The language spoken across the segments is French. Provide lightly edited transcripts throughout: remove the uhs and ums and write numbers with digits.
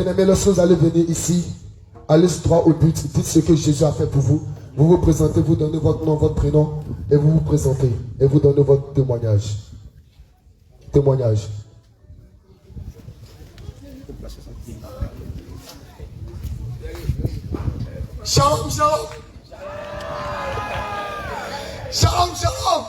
Bien-aimés, lorsque vous allez venir ici, allez droit au but, dites ce que Jésus a fait pour vous. Vous vous présentez, vous donnez votre nom, votre prénom, et vous vous présentez, et vous donnez votre témoignage. Témoignage. Shalom, shalom. Shalom, shalom.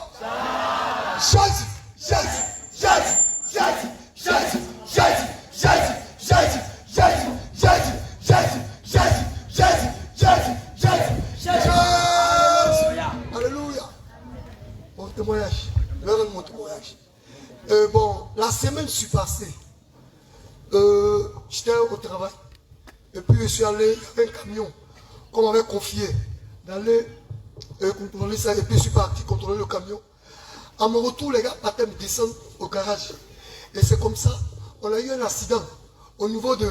Jésus, Jésus, Jésus, Jésus, Jésus, Jésus, Jésus, Jésus, Jésus, Jésus, Jésus, Jésus, Jésus, Jésus, Jésus, Jésus. Alléluia. Mon témoignage. Mon témoignage. Bon, la semaine je suis passée. J'étais au travail. Et puis je suis allé avec un camion qu'on m'avait confié d'aller contrôler ça. Et puis je suis parti contrôler le camion. À mon retour, les gars partaient me descendre au garage. Et c'est comme ça, on a eu un accident au niveau de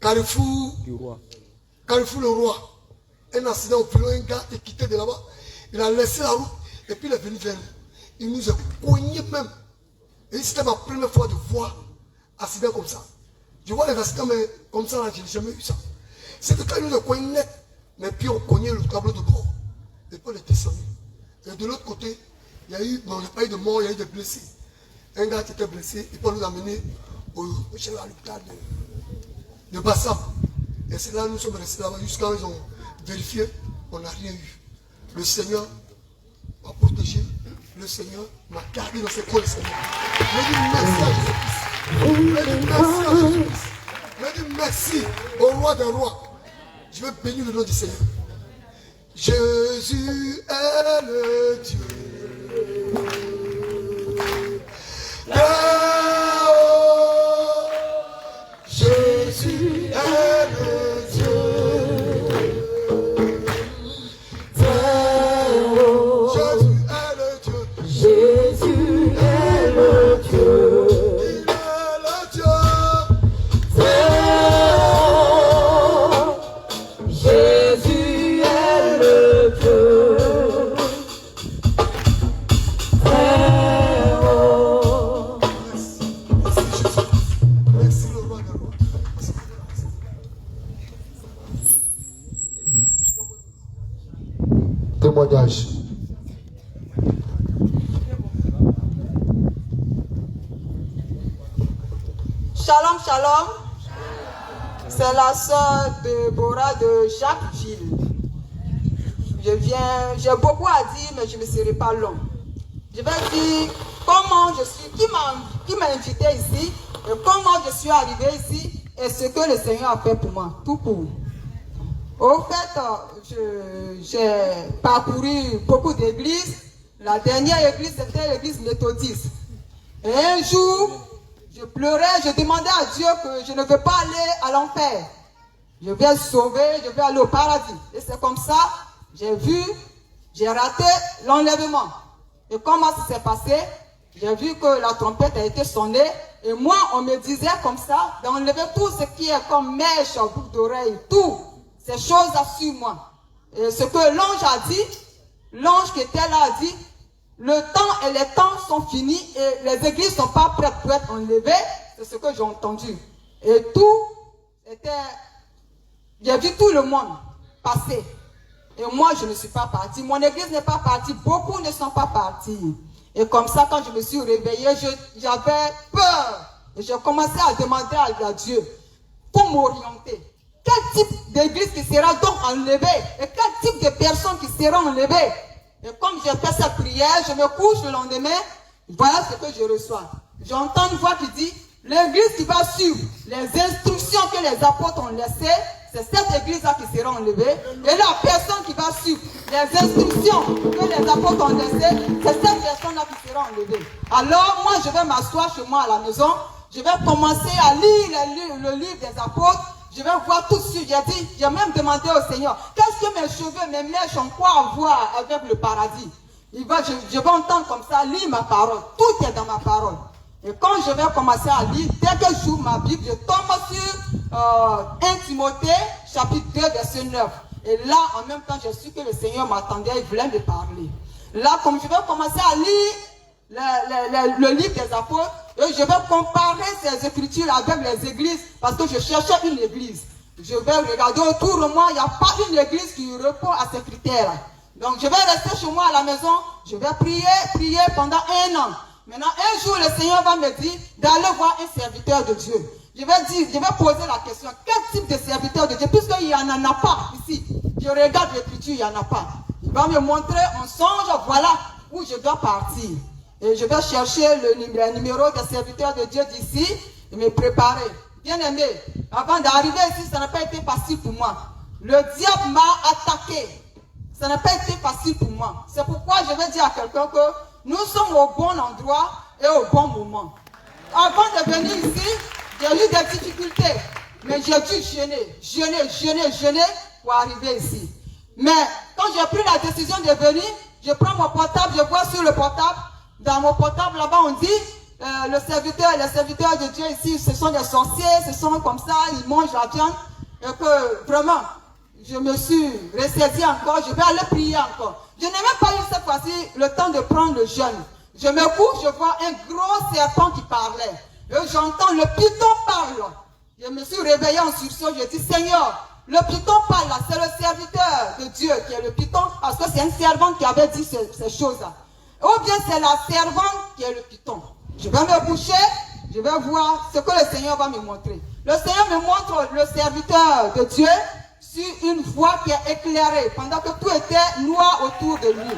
Carrefour du Roi. Carrefour le Roi. Un accident au plus loin, un gars est quitté de là-bas. Il a laissé la route et puis il est venu vers nous. Il nous a cogné même. Et c'était ma première fois de voir un accident comme ça. Je vois les accidents, mais comme ça, je n'ai jamais eu ça. C'était quand il nous a cogné net, mais puis on cognait le tableau de bord. Et puis on est descendu. Et de l'autre côté, il y a eu, bon, il n'y a pas eu de mort, il y a eu des blessés. Un gars qui était blessé, et puis on nous a amené à l'hôpital de Bassam. Et c'est là que nous sommes restés là-bas, jusqu'à quand ils ont vérifié, on n'a rien eu. Le Seigneur m'a protégé, le Seigneur m'a gardé dans ses coins, le Seigneur. Je dis merci à Jésus-Christ. Je dis merci à Jésus-Christ. Je dis merci au roi des rois. Je veux bénir le nom du Seigneur. Jésus est le Dieu. Jésus est le Dieu. Jésus est le Dieu. Il est le Dieu. Jésus est le Dieu. Merci le roi des rois. Témoignage. Shalom, shalom. C'est la sœur de Bora de Jacques Gilles. J'ai beaucoup à dire, mais je ne serai pas long. Je vais dire comment je suis, qui m'a invité ici, et comment je suis arrivé ici, et ce que le Seigneur a fait pour moi, tout court. Au fait, j'ai parcouru beaucoup d'églises. La dernière église, c'était l'église méthodiste. Et un jour, je pleurais, je demandais à Dieu que je ne veux pas aller à l'enfer. Je vais sauver, je vais aller au paradis. Et c'est comme ça, j'ai raté l'enlèvement. Et comment ça s'est passé? J'ai vu que la trompette a été sonnée. Et moi, on me disait comme ça, d'enlever tout ce qui est comme mèche, boucle d'oreille, tout. Ces choses-là sur moi. Et ce que l'ange a dit, l'ange qui était là a dit, le temps et les temps sont finis et les églises ne sont pas prêtes pour être enlevées. C'est ce que j'ai entendu. Et tout était... J'ai vu tout le monde passer. Et moi, je ne suis pas partie. Mon église n'est pas partie. Beaucoup ne sont pas partis. Et comme ça, quand je me suis réveillée, j'avais peur. Et j'ai commencé à demander à Dieu pour m'orienter. Quel type d'église qui sera donc enlevée? Et quel type de personnes qui seront enlevées? Et comme j'ai fait cette prière, je me couche le lendemain, voilà ce que je reçois. J'entends une voix qui dit, l'église qui va suivre les instructions que les apôtres ont laissées, c'est cette église-là qui sera enlevée. Et la personne qui va suivre les instructions que les apôtres ont laissées, c'est cette personne-là qui sera enlevée. Alors moi, je vais m'asseoir chez moi à la maison, je vais commencer à lire le livre des apôtres. Je vais voir tout de suite. J'ai même demandé au Seigneur, qu'est-ce que mes cheveux, mes mèches ont quoi à voir avec le paradis? Je vais entendre comme ça, lire ma parole. Tout est dans ma parole. Et quand je vais commencer à lire, dès que j'ouvre ma Bible, je tombe sur 1 Timothée, chapitre 2, verset 9. Et là, en même temps, je suis que le Seigneur m'attendait, il voulait me parler. Là, comme je vais commencer à lire le livre des apôtres, Et je vais comparer ces écritures avec les églises parce que je cherchais une église. Je vais regarder autour de moi, il n'y a pas une église qui répond à ces critères. Donc je vais rester chez moi à la maison, je vais prier pendant 1 an. Maintenant, un jour, le Seigneur va me dire d'aller voir un serviteur de Dieu. Je vais poser la question, quel type de serviteur de Dieu? Puisqu'il n'y en a pas ici. Je regarde l'écriture, il n'y en a pas. Il va me montrer en songe, voilà où je dois partir. Et je vais chercher le numéro des serviteurs de Dieu d'ici et me préparer. Bien aimé, avant d'arriver ici, ça n'a pas été facile pour moi. Le diable m'a attaqué. Ça n'a pas été facile pour moi. C'est pourquoi je vais dire à quelqu'un que nous sommes au bon endroit et au bon moment. Avant de venir ici, j'ai eu des difficultés. Mais j'ai dû jeûner pour arriver ici. Mais quand j'ai pris la décision de venir, je prends mon portable, je vois sur le portable. Dans mon portable, là-bas, on dit, les serviteurs de Dieu ici, ce sont des sorciers, ce sont comme ça, ils mangent la viande. Et que vraiment, je me suis ressaisie encore, je vais aller prier encore. Je n'ai même pas eu cette fois-ci le temps de prendre le jeûne. Je me couche, je vois un gros serpent qui parlait. Et j'entends le python parle. Je me suis réveillée en sursaut, je dis, Seigneur, le python parle là, c'est le serviteur de Dieu qui est le python, parce que c'est un servant qui avait dit ces choses-là. Ou bien c'est la servante qui est le python. Je vais me coucher, je vais voir ce que le Seigneur va me montrer. Le Seigneur me montre le serviteur de Dieu sur une voie qui est éclairée, pendant que tout était noir autour de lui.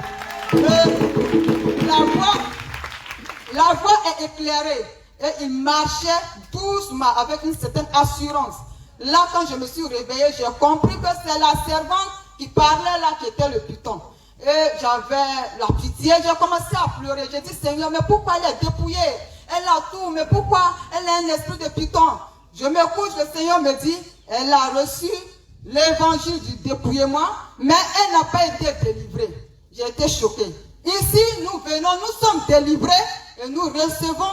La voie est éclairée. Et il marchait doucement avec une certaine assurance. Là, quand je me suis réveillée, j'ai compris que c'est la servante qui parlait là qui était le python. Et j'avais la pitié, j'ai commencé à pleurer. J'ai dit, Seigneur, mais pourquoi elle est dépouillée? Elle a tout, mais pourquoi elle a un esprit de python? Je me couche, le Seigneur me dit, elle a reçu l'évangile du dépouillement, mais elle n'a pas été délivrée. J'ai été choquée. Ici, nous venons, nous sommes délivrés et nous recevons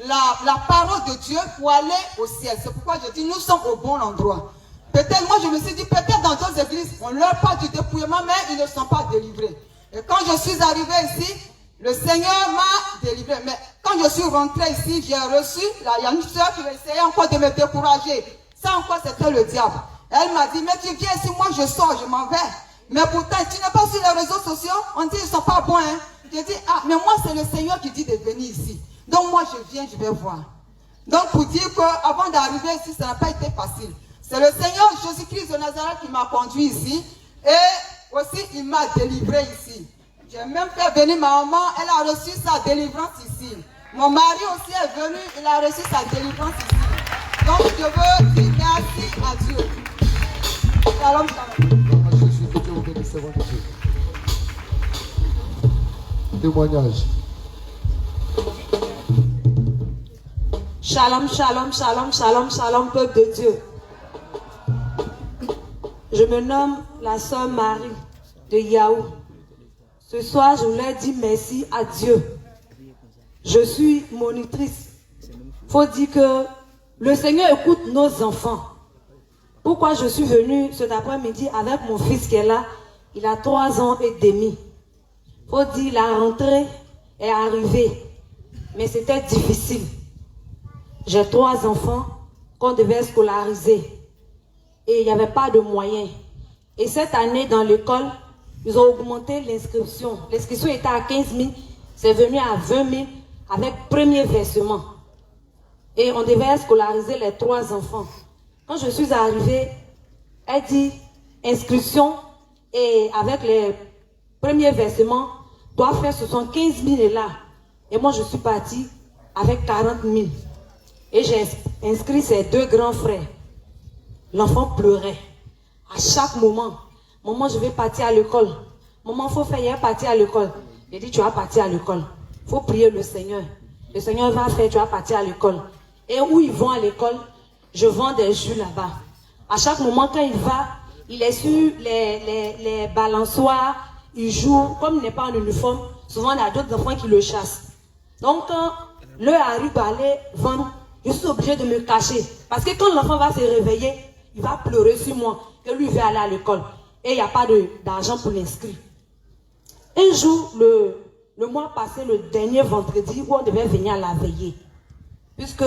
la parole de Dieu pour aller au ciel. C'est pourquoi je dis, nous sommes au bon endroit. Peut-être, moi je me suis dit, peut-être dans d'autres églises, on leur parle du dépouillement, mais ils ne sont pas délivrés. Et quand je suis arrivé ici, le Seigneur m'a délivré. Mais quand je suis rentré ici, j'ai reçu, il y a une soeur qui essayait encore de me décourager. Ça encore, c'était le diable. Elle m'a dit, mais tu viens ici, moi je sors, je m'en vais. Mais pourtant, tu n'es pas sur les réseaux sociaux, on dit, ils ne sont pas bons. Hein. J'ai dit, ah, mais moi c'est le Seigneur qui dit de venir ici. Donc moi je viens, je vais voir. Donc pour dire qu'avant d'arriver ici, ça n'a pas été facile. C'est le Seigneur Jésus-Christ de Nazareth qui m'a conduit ici. Et aussi il m'a délivré ici. J'ai même fait venir ma maman, elle a reçu sa délivrance ici. Mon mari aussi est venu, il a reçu sa délivrance ici. Donc je veux dire merci à Dieu. Shalom, shalom. Témoignage. Shalom, shalom, shalom, shalom, shalom, peuple de Dieu. Je me nomme la sœur Marie de Yahoo. Ce soir, je voulais dire merci à Dieu. Je suis monitrice. Il faut dire que le Seigneur écoute nos enfants. Pourquoi je suis venue cet après-midi avec mon fils qui est là? Il a 3 ans et demi. Il faut dire la rentrée est arrivée. Mais c'était difficile. J'ai 3 enfants qu'on devait scolariser. Et il n'y avait pas de moyens. Et cette année, dans l'école, ils ont augmenté l'inscription. L'inscription était à 15 000. C'est venu à 20 000 avec premier versement. Et on devait scolariser les 3 enfants. Quand je suis arrivée, elle dit inscription et avec les premiers versements, doit faire 75 000 là. Et moi, je suis partie avec 40 000. Et j'ai inscrit ses 2 grands frères. L'enfant pleurait. À chaque moment, maman, je vais partir à l'école. Maman, il faut faire hier partir à l'école. J'ai dit, tu vas partir à l'école. Il faut prier le Seigneur. Le Seigneur va faire, tu vas partir à l'école. Et où ils vont à l'école, je vends des jus là-bas. À chaque moment, quand il va, il est sur les balançoires, il joue. Comme il n'est pas en uniforme, souvent il y a d'autres enfants qui le chassent. Donc, quand l'heure arrive à aller vendre, je suis obligée de me cacher. Parce que quand l'enfant va se réveiller, il va pleurer sur moi, que lui veut aller à l'école. Et il n'y a pas d'argent pour l'inscrire. Un jour, le mois passé, le dernier vendredi, où on devait venir à la veillée, Puisque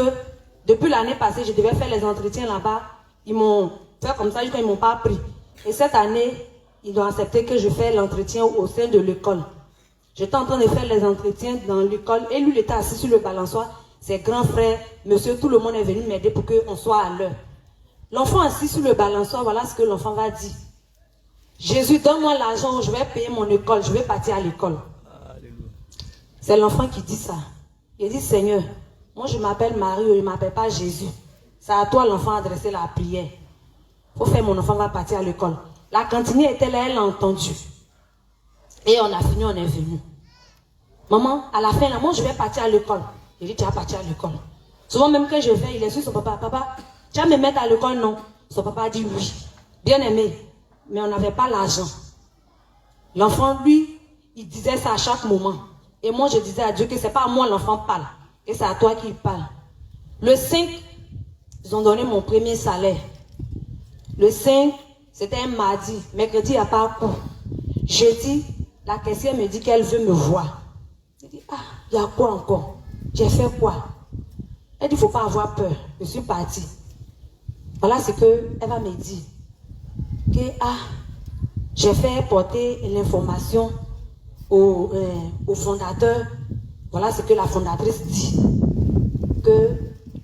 depuis l'année passée, je devais faire les entretiens là-bas. Ils m'ont fait comme ça, jusqu'à ils ne m'ont pas pris. Et cette année, ils ont accepté que je fasse l'entretien au sein de l'école. J'étais en train de faire les entretiens dans l'école et lui, il était assis sur le balançoire. Ses grands frères, monsieur, tout le monde est venu m'aider pour qu'on soit à l'heure. L'enfant assis sur le balançoire, voilà ce que l'enfant va dire. Jésus, donne-moi l'argent, je vais payer mon école, je vais partir à l'école. C'est l'enfant qui dit ça. Il dit, Seigneur, moi je m'appelle Marie, je ne m'appelle pas Jésus. C'est à toi l'enfant adresser la prière. Il faut faire mon enfant va partir à l'école. La cantinière était là, elle a entendu. Et on a fini, on est venu. Maman, à la fin, là, moi je vais partir à l'école. Il dit, tu vas partir à l'école. Souvent même quand je vais, il est sur son papa. Papa, tu vas me mettre à l'école? Non. Son papa a dit oui. Bien aimé. Mais on n'avait pas l'argent. L'enfant, lui, il disait ça à chaque moment. Et moi, je disais à Dieu que ce n'est pas à moi l'enfant parle. Et c'est à toi qu'il parle. Le 5, ils ont donné mon premier salaire. Le 5, c'était un mardi. Mercredi, il n'y a pas cours. Jeudi, la caissière me dit qu'elle veut me voir. Je dis, ah, il y a quoi encore? J'ai fait quoi? Elle dit, il ne faut pas avoir peur. Je suis partie. Voilà ce qu'elle va me dire. Que, j'ai fait porter l'information au fondateur. Voilà ce que la fondatrice dit. Que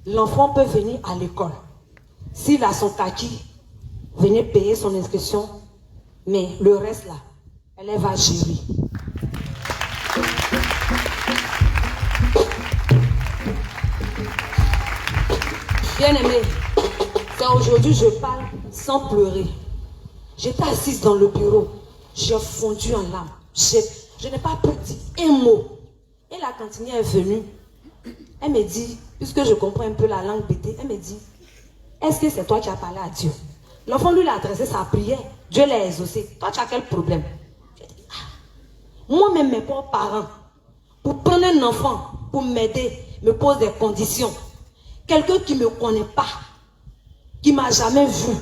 l'enfant peut venir à l'école. S'il a son kaki, venez payer son inscription. Mais le reste là, elle va gérer. Bien aimé, c'est aujourd'hui je parle sans pleurer. J'étais assise dans le bureau, j'ai fondu en larmes. Je n'ai pas pu dire un mot. Et la cantinière est venue. Elle me dit, puisque je comprends un peu la langue bêtée, elle me dit, est-ce que c'est toi qui as parlé à Dieu? L'enfant lui a adressé sa prière, Dieu l'a exaucé. Toi tu as quel problème? Moi-même mes propres parents, pour prendre un enfant, pour m'aider, me pose des conditions. Quelqu'un qui ne me connaît pas, qui ne m'a jamais vu.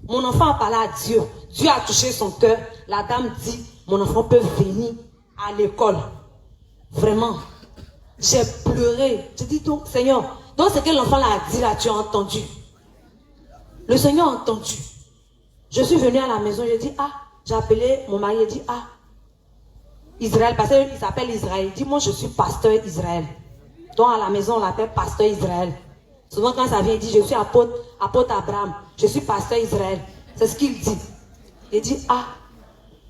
Mon enfant a parlé à Dieu. Dieu a touché son cœur. La dame dit, mon enfant peut venir à l'école. Vraiment. J'ai pleuré. J'ai dit, donc, Seigneur, donc ce que l'enfant a dit là, tu as entendu. Le Seigneur a entendu. Je suis venue à la maison, j'ai dit, j'ai appelé mon mari, il dit, Israël, parce qu'il s'appelle Israël. Il dit, moi je suis pasteur Israël. Donc à la maison, on l'appelle pasteur Israël. Souvent quand ça vient, il dit, je suis apôtre Abraham. Je suis pasteur Israël. C'est ce qu'il dit. Il dit,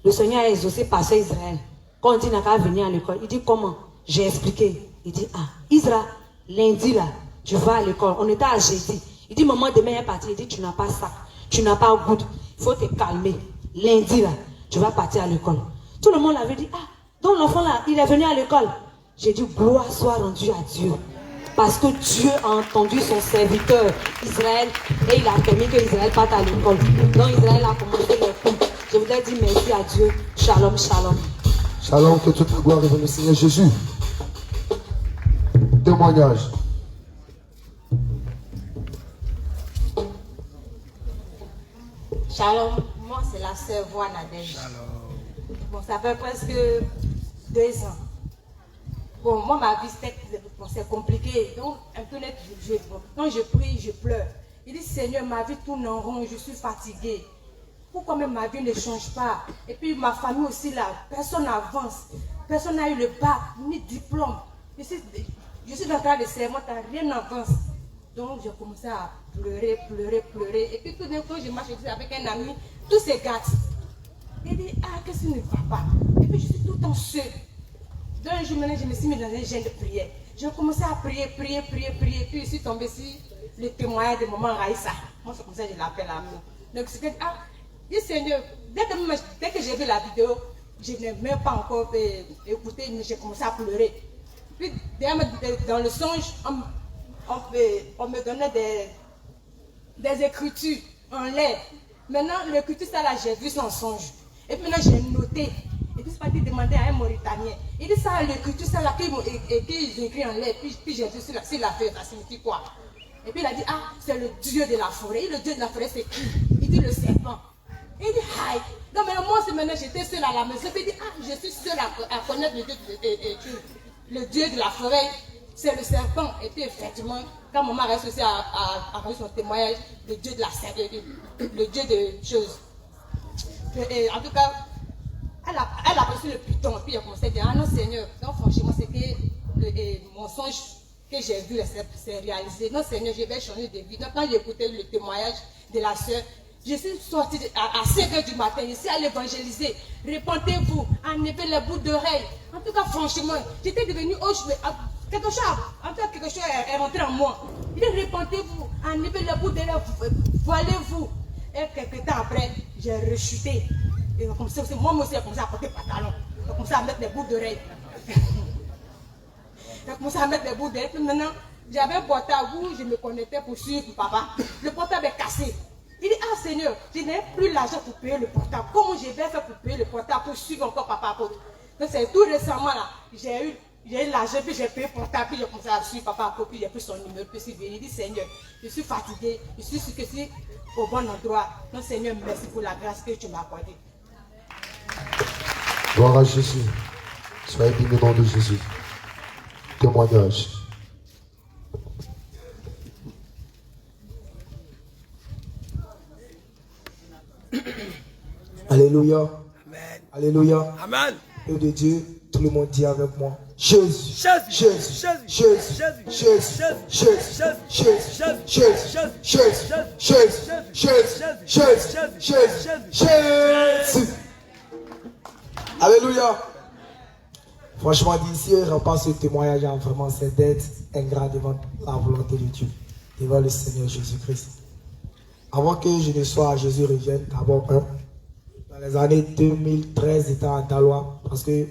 le Seigneur a exaucé pasteur Israël. Quand on dit, n'a qu'à venir à l'école, il dit, comment? J'ai expliqué. Il dit, Israël, lundi là, tu vas à l'école. On était à jeudi. Il dit, maman, demain est parti. Il dit, tu n'as pas ça. Tu n'as pas goût. Il faut te calmer. Lundi là, tu vas partir à l'école. Tout le monde avait dit, donc l'enfant là, il est venu à l'école. J'ai dit, gloire soit rendue à Dieu. Parce que Dieu a entendu son serviteur Israël et il a permis que Israël parte à l'école. Donc Israël a commencé les cours. Je voudrais dire merci à Dieu. Shalom, shalom. Shalom, que toute la gloire revienne au Seigneur Jésus. Témoignage. Shalom, moi c'est la sœur Voix Nadège. Bon, ça fait presque 2 ans. Bon, moi ma vie c'est compliqué, donc un peu net, quand je prie, je pleure. Il dit, Seigneur, ma vie tourne en rond, je suis fatiguée. Pourquoi même ma vie ne change pas? Et puis ma famille aussi là, personne n'avance. Personne n'a eu le bac, ni diplôme. Je suis en train de serment, rien n'avance. Donc j'ai commencé à pleurer. Et puis tout d'un coup, je marche avec un ami, tout se gâte. Il dit, qu'est-ce qui ne va pas? Et puis je suis tout le temps seule. Un jour maintenant, je me suis mis dans un jeûne de prière. J'ai commencé à prier. Puis je suis tombée sur le témoignage de maman Raïssa. Moi, c'est comme ça que je l'appelle à moi. Donc c'est que, dis Seigneur, dès que j'ai vu la vidéo, je n'ai même pas encore écouté, mais j'ai commencé à pleurer. Puis dans le songe, on me donnait des écritures en l'air. Maintenant, l'écriture, ça là, j'ai vu son songe. Et puis maintenant, j'ai noté. Et puis c'est pas demander à un Mauritanien. Il dit ça, l'écriture, ça là, qu'ils ont écrit en l'air. Puis j'ai vu sur la feuille, ça signifie quoi? Et puis il a dit, c'est le Dieu de la forêt. Et le Dieu de la forêt, c'est qui? Il dit le serpent. Et il dit, aïe. Donc moi, maintenant, j'étais seule à la maison. Puis il dit, je suis seule à connaître le Dieu de la forêt. c'est le serpent. Et puis effectivement, quand maman reste aussi à reçu son témoignage, le Dieu de la sainteté, le Dieu de choses. Et en tout cas, elle a reçu le python. Et puis elle a commencé à dire, ah non Seigneur, donc franchement, c'est que mon songe que j'ai vu s'est réalisé. Non Seigneur, je vais changer de vie. Donc quand j'ai écouté le témoignage de la soeur, je suis sortie à 5 h du matin, je suis allée évangéliser. Répentez-vous, enlevez les bouts d'oreilles. En tout cas, franchement, j'étais devenue quelque chose est rentré en moi. Il dit, répentez-vous, enlevez les bouts d'oreilles, voilez-vous. Et quelques temps après, j'ai rechuté. Et comme ça, moi aussi, j'ai commencé à porter pantalon. J'ai commencé à mettre les bouts d'oreilles. J'ai commencé à mettre les bouts d'oreilles. Puis maintenant, j'avais un portable où je me connectais pour suivre papa. Le portable est cassé. Il dit, ah Seigneur, je n'ai plus l'argent pour payer le portable. Comment je vais faire pour payer le portable pour suivre encore papa? Donc c'est tout récemment là, j'ai eu l'argent, puis j'ai payé le portable, puis j'ai commencé à suivre papa, puis j'ai pris son numéro, puis il dit, Seigneur, je suis fatigué, je suis sûr que je suis au bon endroit. Donc Seigneur, merci pour la grâce que tu m'as accordée. Gloire à Jésus. Soyez bénis au nom de Jésus. Témoignage. Alléluia. Amen. Alléluia. Amen. Et de Dieu, tout le monde dit avec moi. Jésus. Jésus. Jésus. Jésus. Jésus. Jésus. Jésus. Alléluia. Franchement, d'ici, je repasse ce témoignage, vraiment, c'est d'être ingrat devant la volonté de Dieu, devant le Seigneur Jésus-Christ. Avant que je ne sois à Jésus revienne, d'abord, dans les années 2013, j'étais à Dalois, parce que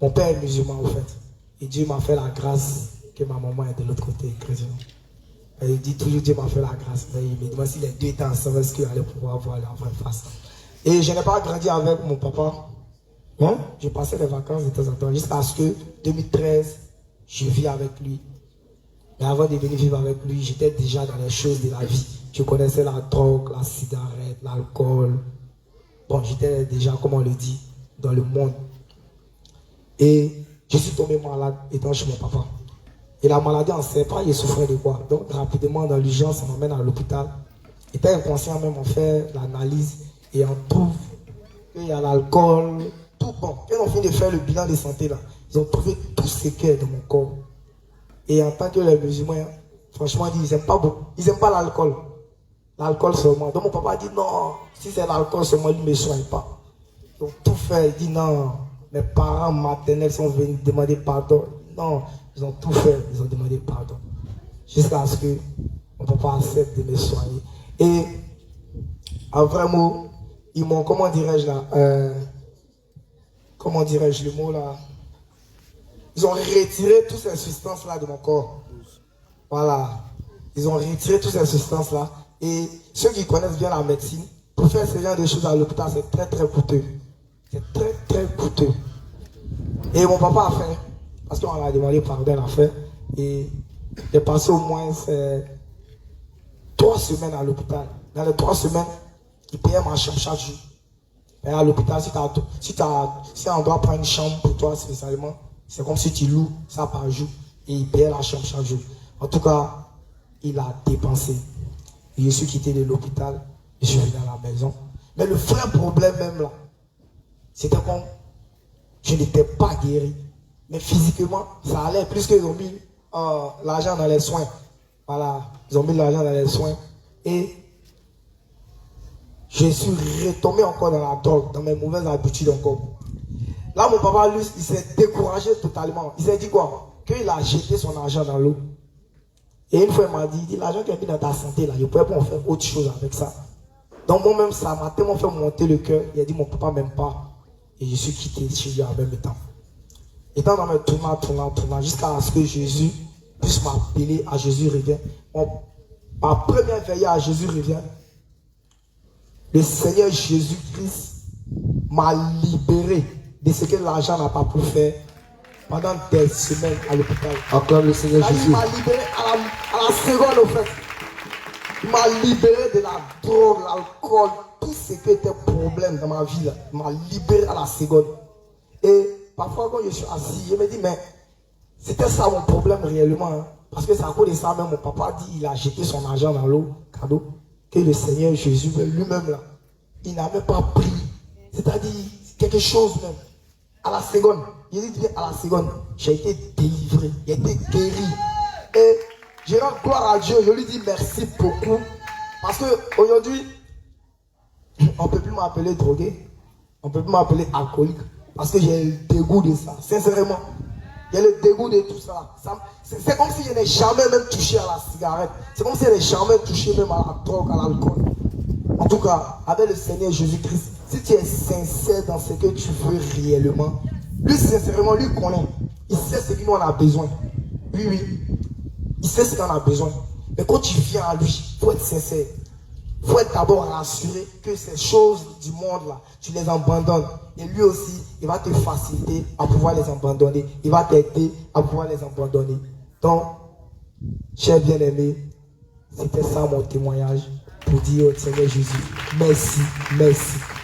mon père est musulman, en fait. Et Dieu m'a fait la grâce que ma maman est de l'autre côté, chrétien. Et il dit toujours, Dieu m'a fait la grâce. Mais il me demande si les deux étaient ensemble, est-ce qu'il allait pouvoir voir la vraie face. Et je n'ai pas grandi avec mon papa. Hein? Je passais les vacances de temps en temps, jusqu'à ce que 2013, je vis avec lui. Mais avant de venir vivre avec lui, j'étais déjà dans les choses de la vie. Je connaissais la drogue, la cigarette, l'alcool. Bon, j'étais déjà, comme on le dit, dans le monde. Et je suis tombé malade étant chez mon papa. Et la maladie, on ne sait pas, il souffrait de quoi. Donc, rapidement, dans l'urgence, on m'emmène à l'hôpital. Il était inconscient même, on fait l'analyse et on trouve qu'il y a l'alcool, tout bon. Quand on finit de faire le bilan de santé, là, ils ont trouvé tout ce qu'il y a dans mon corps. Et en tant que les musulmans, franchement, ils n'aiment pas beaucoup. Ils n'aiment pas l'alcool. L'alcool seulement. Donc mon papa dit non, si c'est l'alcool seulement, il ne me soigne pas. Ils ont tout fait. Il dit non, mes parents maternels sont venus demander pardon. Non, ils ont tout fait. Ils ont demandé pardon. Jusqu'à ce que mon papa accepte de me soigner. Et en vrai mot, ils m'ont, comment dirais-je là, comment dirais-je le mot là, ils ont retiré toutes ces substances là de mon corps. Voilà. Ils ont retiré toutes ces substances là. Et ceux qui connaissent bien la médecine, pour faire ce genre de choses à l'hôpital, c'est très très coûteux. C'est très très coûteux. Et mon papa a fait, parce qu'on a demandé pardon, il a fait. Et il est passé au moins 3 semaines à l'hôpital. Dans les 3 semaines, il payait ma chambre chaque jour. Et à l'hôpital, si on doit prendre une chambre pour toi spécialement, c'est comme si tu loues ça par jour. Et il payait la chambre chaque jour. En tout cas, il a dépensé. Et je suis quitté de l'hôpital. Je suis venu à la maison. Mais le vrai problème même là, c'était comme je n'étais pas guéri. Mais physiquement, ça allait. Plus qu'ils ont mis l'argent dans les soins. Voilà. Ils ont mis l'argent dans les soins. Et je suis retombé encore dans la drogue, dans mes mauvaises habitudes encore. Là, mon papa, lui, il s'est découragé totalement. Il s'est dit quoi? Qu'il a jeté son argent dans l'eau. Et une fois, il m'a dit, l'argent qui est mis dans ta santé, là, je ne pourrais pas en faire autre chose avec ça. Donc moi-même, ça m'a tellement fait monter le cœur. Il a dit, mon papa ne m'aime pas. Et je suis quitté chez lui en même temps. Étant dans mes tournants, jusqu'à ce que Jésus puisse m'appeler à Jésus revient. Ma première veillée à Jésus revient. Le Seigneur Jésus-Christ m'a libéré de ce que l'argent n'a pas pu faire pendant des semaines à l'hôpital. Encore le Seigneur Jésus. Il m'a libéré à la seconde au fait. Il m'a libéré de la drogue, l'alcool, tout ce qui était problème dans ma vie là. Il m'a libéré à la seconde. Et parfois quand je suis assis, je me dis mais C'était ça mon problème réellement. Hein. Parce que c'est à cause de ça même, mon papa dit, il a jeté son argent dans l'eau, cadeau, que le Seigneur Jésus lui-même là, il n'a même pas pris. C'est-à-dire quelque chose même. À la seconde, il dit à la seconde, j'ai été délivré, j'ai été guéri. Et je rends gloire à Dieu, je lui dis merci beaucoup. Parce que aujourd'hui, on ne peut plus m'appeler drogué, on ne peut plus m'appeler alcoolique. Parce que j'ai le dégoût de ça, sincèrement. J'ai le dégoût de tout ça. C'est comme si je n'ai jamais même touché à la cigarette. C'est comme si je n'ai jamais touché même à la drogue, à l'alcool. En tout cas, avec le Seigneur Jésus-Christ, si tu es sincère dans ce que tu veux réellement, lui sincèrement, lui connaît. Il sait ce qu'il en a besoin. Oui. Il sait ce qu'on a besoin. Mais quand tu viens à lui, il faut être sincère. Il faut être d'abord rassuré que ces choses du monde là, tu les abandonnes. Et lui aussi, il va te faciliter à pouvoir les abandonner. Il va t'aider à pouvoir les abandonner. Donc, cher bien-aimé, c'était ça mon témoignage pour dire au Seigneur Jésus, merci.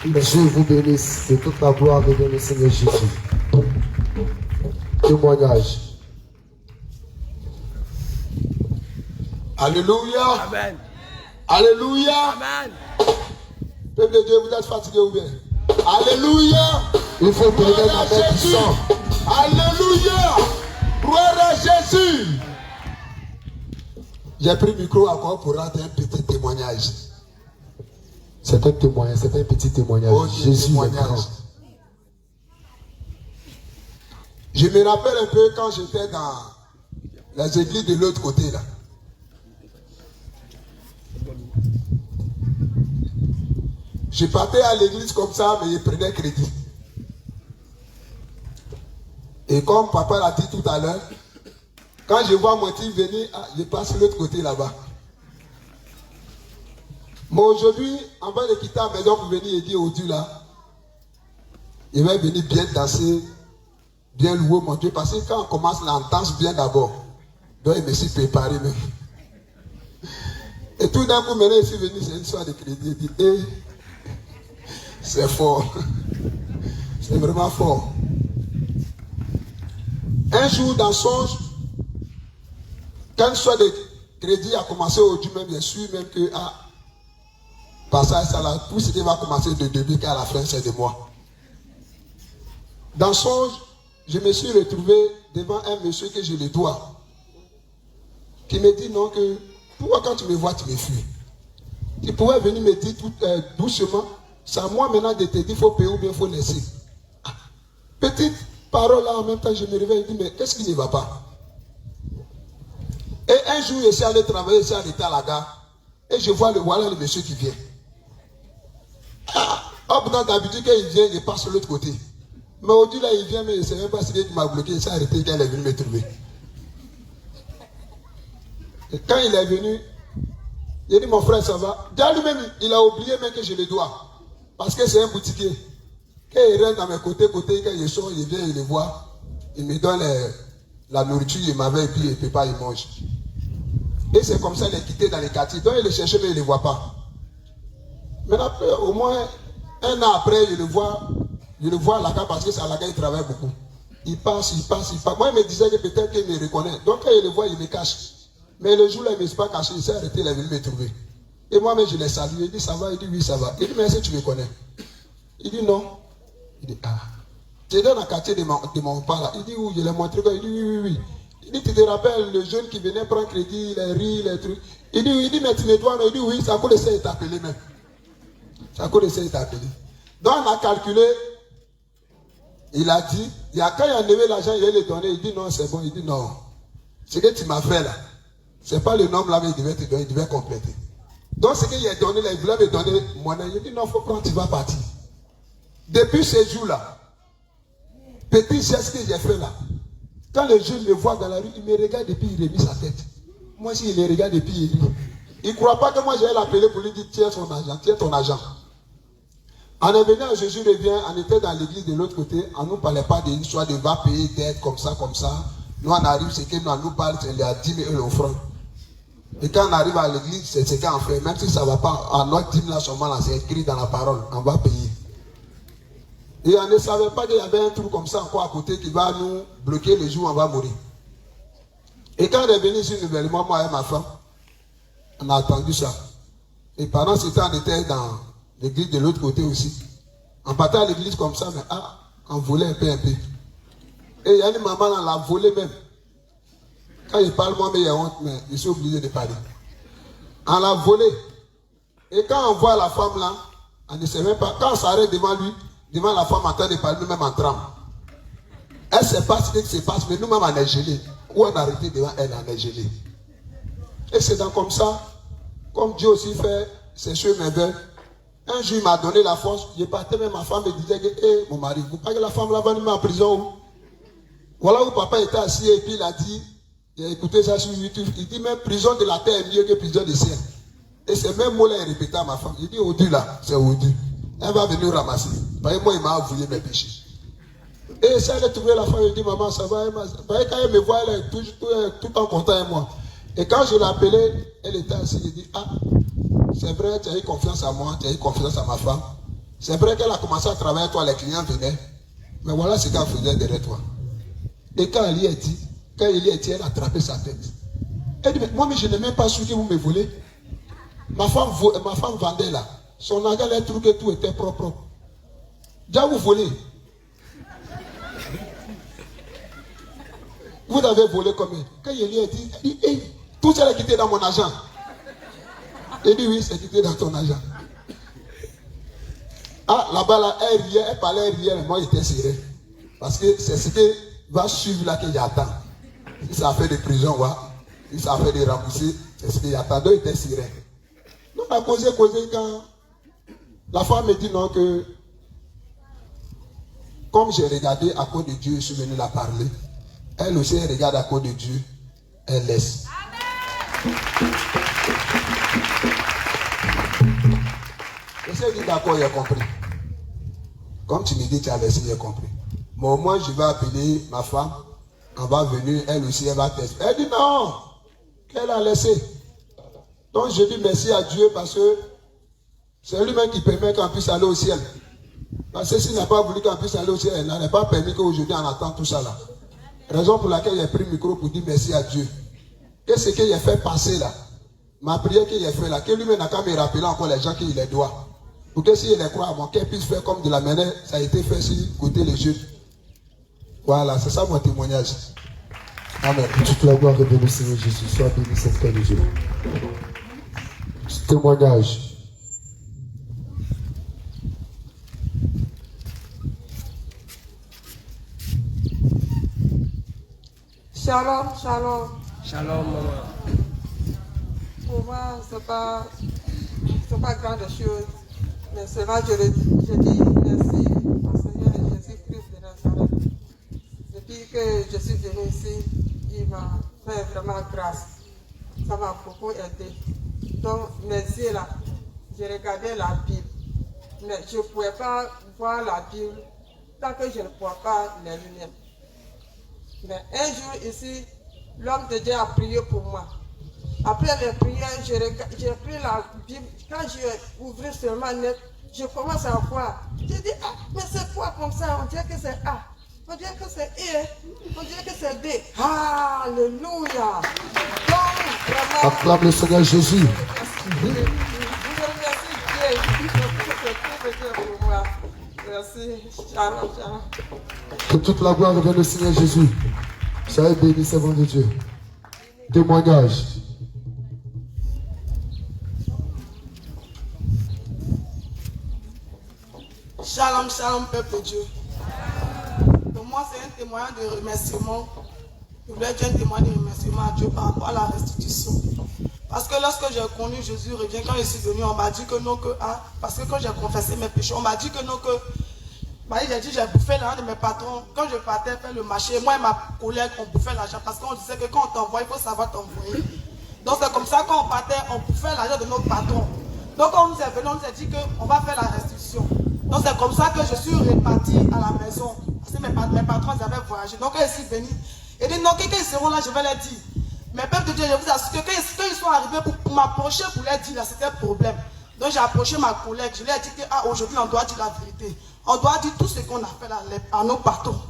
Dieu vous bénisse. Que toute la gloire revienne au Seigneur Jésus. Témoignage. Alléluia. Amen. Alléluia. Amen. Peuple de Dieu, vous êtes fatigué ou bien? Alléluia. Il faut donner la main puissante. Alléluia. Gloire à Jésus. J'ai pris le micro encore pour rendre un petit témoignage. C'est un témoignage, c'est un petit témoignage. Oh, Jésus témoignage. est grand. Je me rappelle un peu quand j'étais dans les églises de l'autre côté là. Je partais à l'église comme ça, mais je prenais crédit. Et comme papa l'a dit tout à l'heure, quand je vois mon type venir, je passe de l'autre côté là-bas. Mais aujourd'hui, avant de quitter la maison pour venir et dire au Dieu là, il va venir bien danser, bien louer mon Dieu. Parce que quand on commence là, on danse bien d'abord. Donc il me suis préparé même. Et tout d'un coup, maintenant, je suis venu, c'est une soirée de crédit. Il dit, c'est fort. C'est vraiment fort. Un jour, dans songe, quand une soirée de crédit a commencé aujourd'hui même, je suis même que, passage ça là, tout ce qui va commencer de début qu'à la fin, c'est de moi. Dans songe, je me suis retrouvé devant un monsieur que je le dois, qui me dit non que, pourquoi quand tu me vois, tu me fuis? Tu pouvais venir me dire tout doucement, c'est à moi maintenant de te dire, il faut payer ou bien il faut laisser. Petite parole là, en même temps, je me réveille et dis, mais qu'est-ce qui ne va pas? Et un jour, je suis allé travailler, je suis arrêté à la gare, et je vois voilà le monsieur qui vient. Hop, dans d'habitude, quand il vient, il passe de l'autre côté. Mais aujourd'hui, là, il vient, mais je ne sais même pas si il m'a bloqué, il s'est arrêté quand il est venu me trouver. Et quand il est venu, il a dit, mon frère, ça va. Déjà lui-même, il a oublié même que je le dois. Parce que c'est un boutiquier. Quand il rentre dans mes côtés, quand il sort, il vient, il le voit. Il me donne la nourriture, il m'avait, et puis il ne peut pas, il mange. Et c'est comme ça qu'il est quitté dans les quartiers. Donc il le cherchait, mais il ne le voit pas. Maintenant, au moins, un an après, je le vois à la gare, parce que c'est à la gare, il travaille beaucoup. Il passe. Moi, il me disait que peut-être qu'il me reconnaît. Donc quand il le voit, il me cache. Mais le jour-là, il ne me s'est pas caché, il s'est arrêté, il est venu me trouver. Et moi-même, je l'ai salué. Il dit, ça va? Il dit, oui, ça va. Il dit, mais est-ce que tu me connais? Il dit, non. Il dit, j'étais dans le quartier de mon père là. Il dit, où? Je l'ai montré. Il dit, oui. Il dit, tu te rappelles le jeune qui venait prendre crédit, les riz, les trucs. Il dit, mais tu me dois, non? Il dit, oui, c'est à cause de ça, il t'a appelé même. C'est à cause de ça, il t'a appelé. Donc, on a calculé. Il a dit, quand il a levé l'argent, il allait le donner. Il dit, non, c'est bon. Il dit, non. Ce que tu m'as fait là, c'est pas le nombre là, mais il devait te donner, il devait compléter. Donc, ce qu'il a donné là, il voulait me donner mon aide. Il dit, non, il faut prendre, tu vas partir. Depuis ce jour-là, petit geste que j'ai fait là, quand les jeunes me voient dans la rue, ils me regardent et puis ils remis sa tête. Moi, si il les regarde et puis il rit. Il ne croit pas que moi, j'allais l'appeler pour lui dire, tiens ton argent. On est venu à Jésus revient, on était dans l'église de l'autre côté, on ne nous parlait pas d'une histoire de va payer dette comme ça. Nous, on arrive, c'est que nous nous parle, c'est les 10 000 l'offrande. Et quand on arrive à l'église, c'est ce qu'on fait. Même si ça ne va pas, à notre dîme là, seulement là, c'est écrit dans la parole, on va payer. Et on ne savait pas qu'il y avait un truc comme ça encore à côté qui va nous bloquer le jour où on va mourir. Et quand elle est venue ici nouvellement, moi et ma femme, on a attendu ça. Et pendant ce temps, on était dans l'église de l'autre côté aussi. On partait à l'église comme ça, mais on volait un peu. Et il y a une maman, on l'a volé même. Quand il parle, moi, mais il y a honte, mais je suis obligé de parler. On l'a volé. Et quand on voit la femme là, on ne sait même pas. Quand on s'arrête devant lui, devant la femme en train de parler, nous-mêmes en tremble. Elle ne sait pas ce qui se passe, mais nous-mêmes on est gelés. Ou on a arrêté devant elle, on est gelés. Et c'est donc comme ça, comme Dieu aussi fait ses choses merveilleuses. Un jour, il m'a donné la force. Je partais même, ma femme me disait que, hey, mon mari, vous parlez que la femme là-bas nous met en prison où? Voilà où papa était assis et puis il a dit, j'ai écouté ça sur YouTube, il dit même prison de la terre est mieux que prison de ciel. Et ces mêmes mots-là, il répétait à ma femme. Il dit, Odu là, c'est Odu. Elle va venir ramasser. Parce que moi, il m'a avoué mes péchés. Et si elle a trouvé la femme, elle dit, maman, ça va. Quand elle me voit, elle est tout en content avec moi. Et quand je l'ai appelée, elle était assise, elle dit, c'est vrai, tu as eu confiance à moi, tu as eu confiance à ma femme. C'est vrai qu'elle a commencé à travailler avec toi, les clients venaient. Mais voilà ce qu'elle faisait derrière toi. Et quand elle y est dit, elle a attrapé sa tête. Elle dit, mais moi, mais je n'ai même pas su que vous me volez. Ma femme vendait là. Son argent, elle trouve que tout était propre. Déjà, vous volez. Vous avez volé combien? Quand il lui a dit, hey, tout ça est quitté dans mon argent. Il dit, oui, c'est quitté dans ton argent. Là-bas, là, elle riait, elle parlait, elle riait, mais moi, j'étais serré. Parce que c'est ce qui va suivre là qu'il y a tant. Si ça fait des prisons, ouais. Si ça fait des rembourser, c'est ce qu'il y a tant. Donc, il était serré. Donc, on a causé quand la femme me dit non que comme j'ai regardé à cause de Dieu, je suis venu la parler. Elle aussi, elle regarde à cause de Dieu, elle laisse. Je sais dit d'accord, il a compris. Comme tu me dis, tu as laissé, il a compris. Mais au moins, je vais appeler ma femme. Elle va venir, elle aussi, elle va tester. Elle dit non, qu'elle a laissé. Donc je dis merci à Dieu parce que c'est lui-même qui permet qu'on puisse aller au ciel. Parce que s'il n'a pas voulu qu'on puisse aller au ciel, il n'a pas permis qu'aujourd'hui on attend tout ça là. Raison pour laquelle j'ai pris le micro pour dire merci à Dieu. Qu'est-ce qu'il a fait passer là? Ma prière qu'il a fait là, que lui-même n'a qu'à me rappeler encore les gens qu'il les doit. Pour que s'il les croit avant, qu'elle puisse faire comme de la manière, ça a été fait sur côté les jeunes. Voilà, c'est ça mon témoignage. Amen. Toute la gloire est bénie, Seigneur Jésus. Sois béni, Seigneur de Dieu. Ce témoignage. Shalom, shalom. Shalom, maman. Pour moi, c'est pas grande chose. Mais cela, je dis merci au Seigneur Jésus-Christ de Nazareth. Depuis que je suis venue ici, il m'a fait vraiment grâce. Ça m'a beaucoup aidé. Donc, mes yeux là, j'ai regardé la Bible. Mais je ne pouvais pas voir la Bible tant que je ne vois pas les lumières. Mais un jour ici, l'homme de Dieu a prié pour moi. Après les prières, j'ai pris la Bible. Quand j'ai ouvert seulement net, je commence à voir. J'ai dit, mais c'est quoi comme ça? On dirait que c'est A. On dirait que c'est E. On dirait que c'est B. Alléluia. Donc, vraiment. Acclame le Seigneur Jésus. Je remercie Dieu pour tout Dieu pour moi. Merci. Shalom, shalom. Que toute la gloire revienne au Seigneur Jésus. Soyez bénis, servant de Dieu. Témoignage. Shalom, shalom, peuple de Dieu. Pour moi, c'est un témoignage de remerciement. Je voulais dire un témoignage de remerciement à Dieu par rapport à la restitution. Parce que lorsque j'ai connu Jésus revient, quand je suis venu, on m'a dit que non, parce que quand j'ai confessé mes péchés, on m'a dit que non, j'ai dit, j'ai bouffé l'argent de mes patrons. Quand je partais faire le marché, moi et ma collègue, on bouffait l'argent parce qu'on disait que quand on t'envoie, il faut savoir t'envoyer. Donc c'est comme ça, quand on partait, on bouffait l'argent de notre patron. Donc quand on nous est venu, on nous a dit qu'on va faire la restitution. Donc c'est comme ça que je suis reparti à la maison. Parce que mes patrons ils avaient voyagé. Donc quand je suis venu, ils disent non, quand ils seront là, je vais leur dire. Mais peuple de Dieu, je vous assure que quand ils sont arrivés pour m'approcher pour leur dire, là, c'était un problème. Donc j'ai approché ma collègue, je lui ai dit que aujourd'hui on doit dire la vérité. On doit dire tout ce qu'on a fait à nos patrons.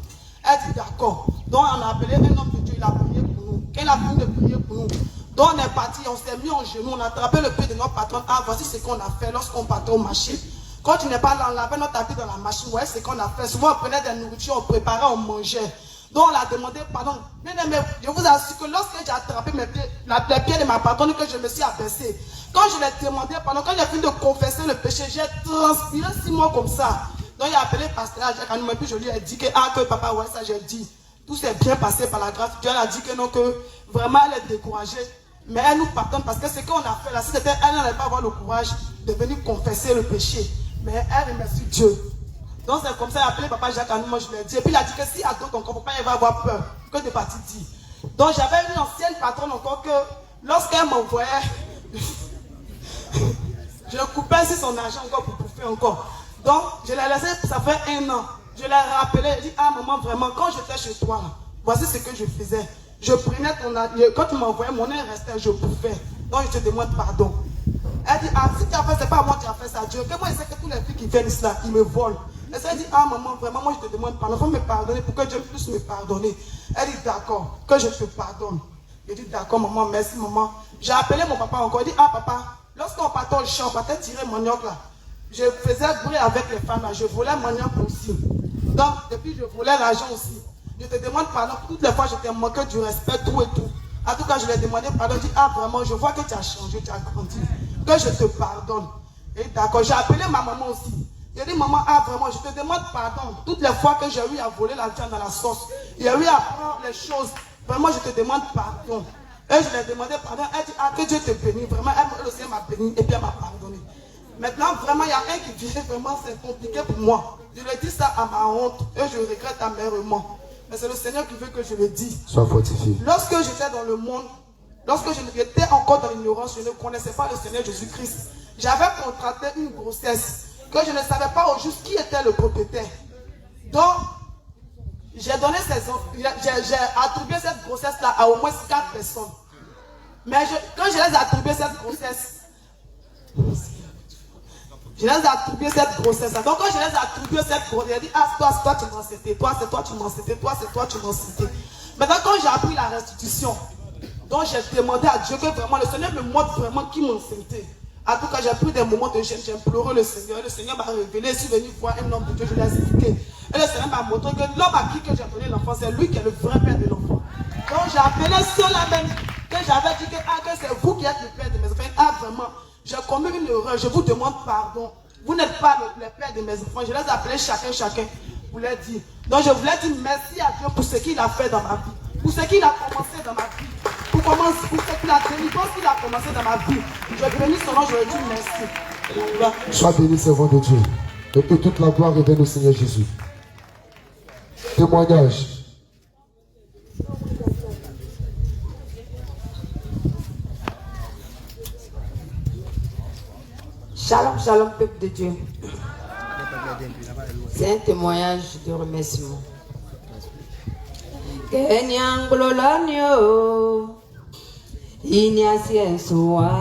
Elle dit d'accord. Donc on a appelé un homme de Dieu, il a prié pour nous. Quand il a fini de prier pour nous, donc on est parti, on s'est mis en genoux, on a attrapé le pied de notre patron. Ah, voici ce qu'on a fait lorsqu'on partait au marché. Quand tu n'es pas là, on lavait notre tapis dans la machine. Vous voyez ce qu'on a fait. Souvent, on prenait des nourritures, on préparait, on mangeait. Donc, on a demandé pardon. Bien aimé, je vous assure que lorsque j'ai attrapé mes pieds, les pieds de ma patronne, que je me suis abaissé. Quand je l'ai demandé pardon, quand j'ai fini de confesser le péché, j'ai transpiré 6 mois comme ça. Donc, il a appelé le pasteur Jacques Anoum, et puis je lui ai dit que papa, ouais, ça j'ai dit. Tout s'est bien passé par la grâce. Dieu a dit que non, que vraiment elle est découragée. Mais elle nous pardonne parce que ce qu'on a fait là, si c'était elle n'allait pas avoir le courage de venir confesser le péché. Mais elle remercie Dieu. Donc c'est comme ça, il a appelé papa Jacques Anoum, moi je lui ai dit. Et puis il a dit que s'il y a d'autres encore, papa il va avoir peur que de partir dire. Donc j'avais une ancienne patronne encore que lorsqu'elle m'envoyait, je coupais sur son argent encore pour bouffer encore. Donc je l'ai laissé, ça fait 1 an. Je l'ai rappelé, je dis, ah maman, vraiment, quand j'étais chez toi, là, voici ce que je faisais. Je prenais ton argent, quand tu m'envoyais, mon air restait, je bouffais. Donc je te demande pardon. Elle dit, ah, si tu as fait, c'est pas moi qui a fait ça, Dieu. Que moi, je sais que tous les filles qui viennent ici, là, ils me volent. Elle dit, ah maman, vraiment, moi je te demande pardon, il faut me pardonner pour que Dieu puisse me pardonner. Elle dit, d'accord, que je te pardonne. Je dis, d'accord, maman, merci, maman. J'ai appelé mon papa encore, il dit, ah papa, lorsqu'on partait au champ, on partait tirer manioc là. Je faisais bruit avec les femmes là, je volais manioc aussi. Donc, depuis, je volais l'argent aussi. Je te demande pardon, toutes les fois, je t'ai manqué du respect, tout et tout. En tout cas, je lui ai demandé pardon, je dis, ah vraiment, je vois que tu as changé, tu as grandi. Que je te pardonne. Et d'accord, j'ai appelé ma maman aussi. J'ai dit, maman, ah vraiment, je te demande pardon. Toutes les fois que j'ai eu à voler l'argent dans la sauce, il y a eu à prendre les choses. Vraiment, je te demande pardon. Et je lui ai demandé pardon. Elle dit, ah, que Dieu te bénisse. Vraiment, elle aussi m'a béni et puis elle m'a pardonné. Maintenant, vraiment, il y a un qui vient, vraiment, c'est compliqué pour moi. Je lui dis ça à ma honte et je regrette amèrement. Mais c'est le Seigneur qui veut que je le dise. Sois fortifié. Lorsque j'étais dans le monde, lorsque j'étais encore dans l'ignorance, je ne connaissais pas le Seigneur Jésus-Christ. J'avais contracté une grossesse que je ne savais pas au juste qui était le propriétaire. Donc, j'ai donné j'ai attribué cette grossesse-là à au moins 4 personnes. Mais quand je les ai attribué cette grossesse, je les ai attribué cette grossesse. Donc quand je les ai attribué cette grossesse, j'ai dit, ah, c'est toi tu m'en cité, toi c'est toi tu m'en cité, toi c'est toi tu m'en cité. Maintenant quand j'ai appris la restitution, donc j'ai demandé à Dieu que vraiment le Seigneur me montre vraiment qui m'en cité. En tout cas, j'ai pris des moments de gêne, j'ai imploré le Seigneur. Et le Seigneur m'a révélé, je suis venu voir un homme de Dieu, je l'ai expliqué. Et le Seigneur m'a montré que l'homme à qui j'ai donné l'enfant, c'est lui qui est le vrai père de l'enfant. Donc j'ai appelé ceux-là même que j'avais dit que, ah, que c'est vous qui êtes le père de mes enfants. Ah, vraiment, j'ai commis une erreur, je vous demande pardon. Vous n'êtes pas le père de mes enfants. Je les ai appelés chacun pour leur dire. Donc je voulais dire merci à Dieu pour ce qu'il a fait dans ma vie. Pour ce qu'il a commencé dans ma vie. Pour ce qu'il a délivré, qu'il a commencé dans ma vie. Je bénis son nom, je lui dis merci. Sois béni, servant de Dieu. Et que toute la gloire revienne au Seigneur Jésus. Témoignage. Shalom, shalom, peuple de Dieu. C'est un témoignage de remerciement. Kenyangololonio, inyasiensua,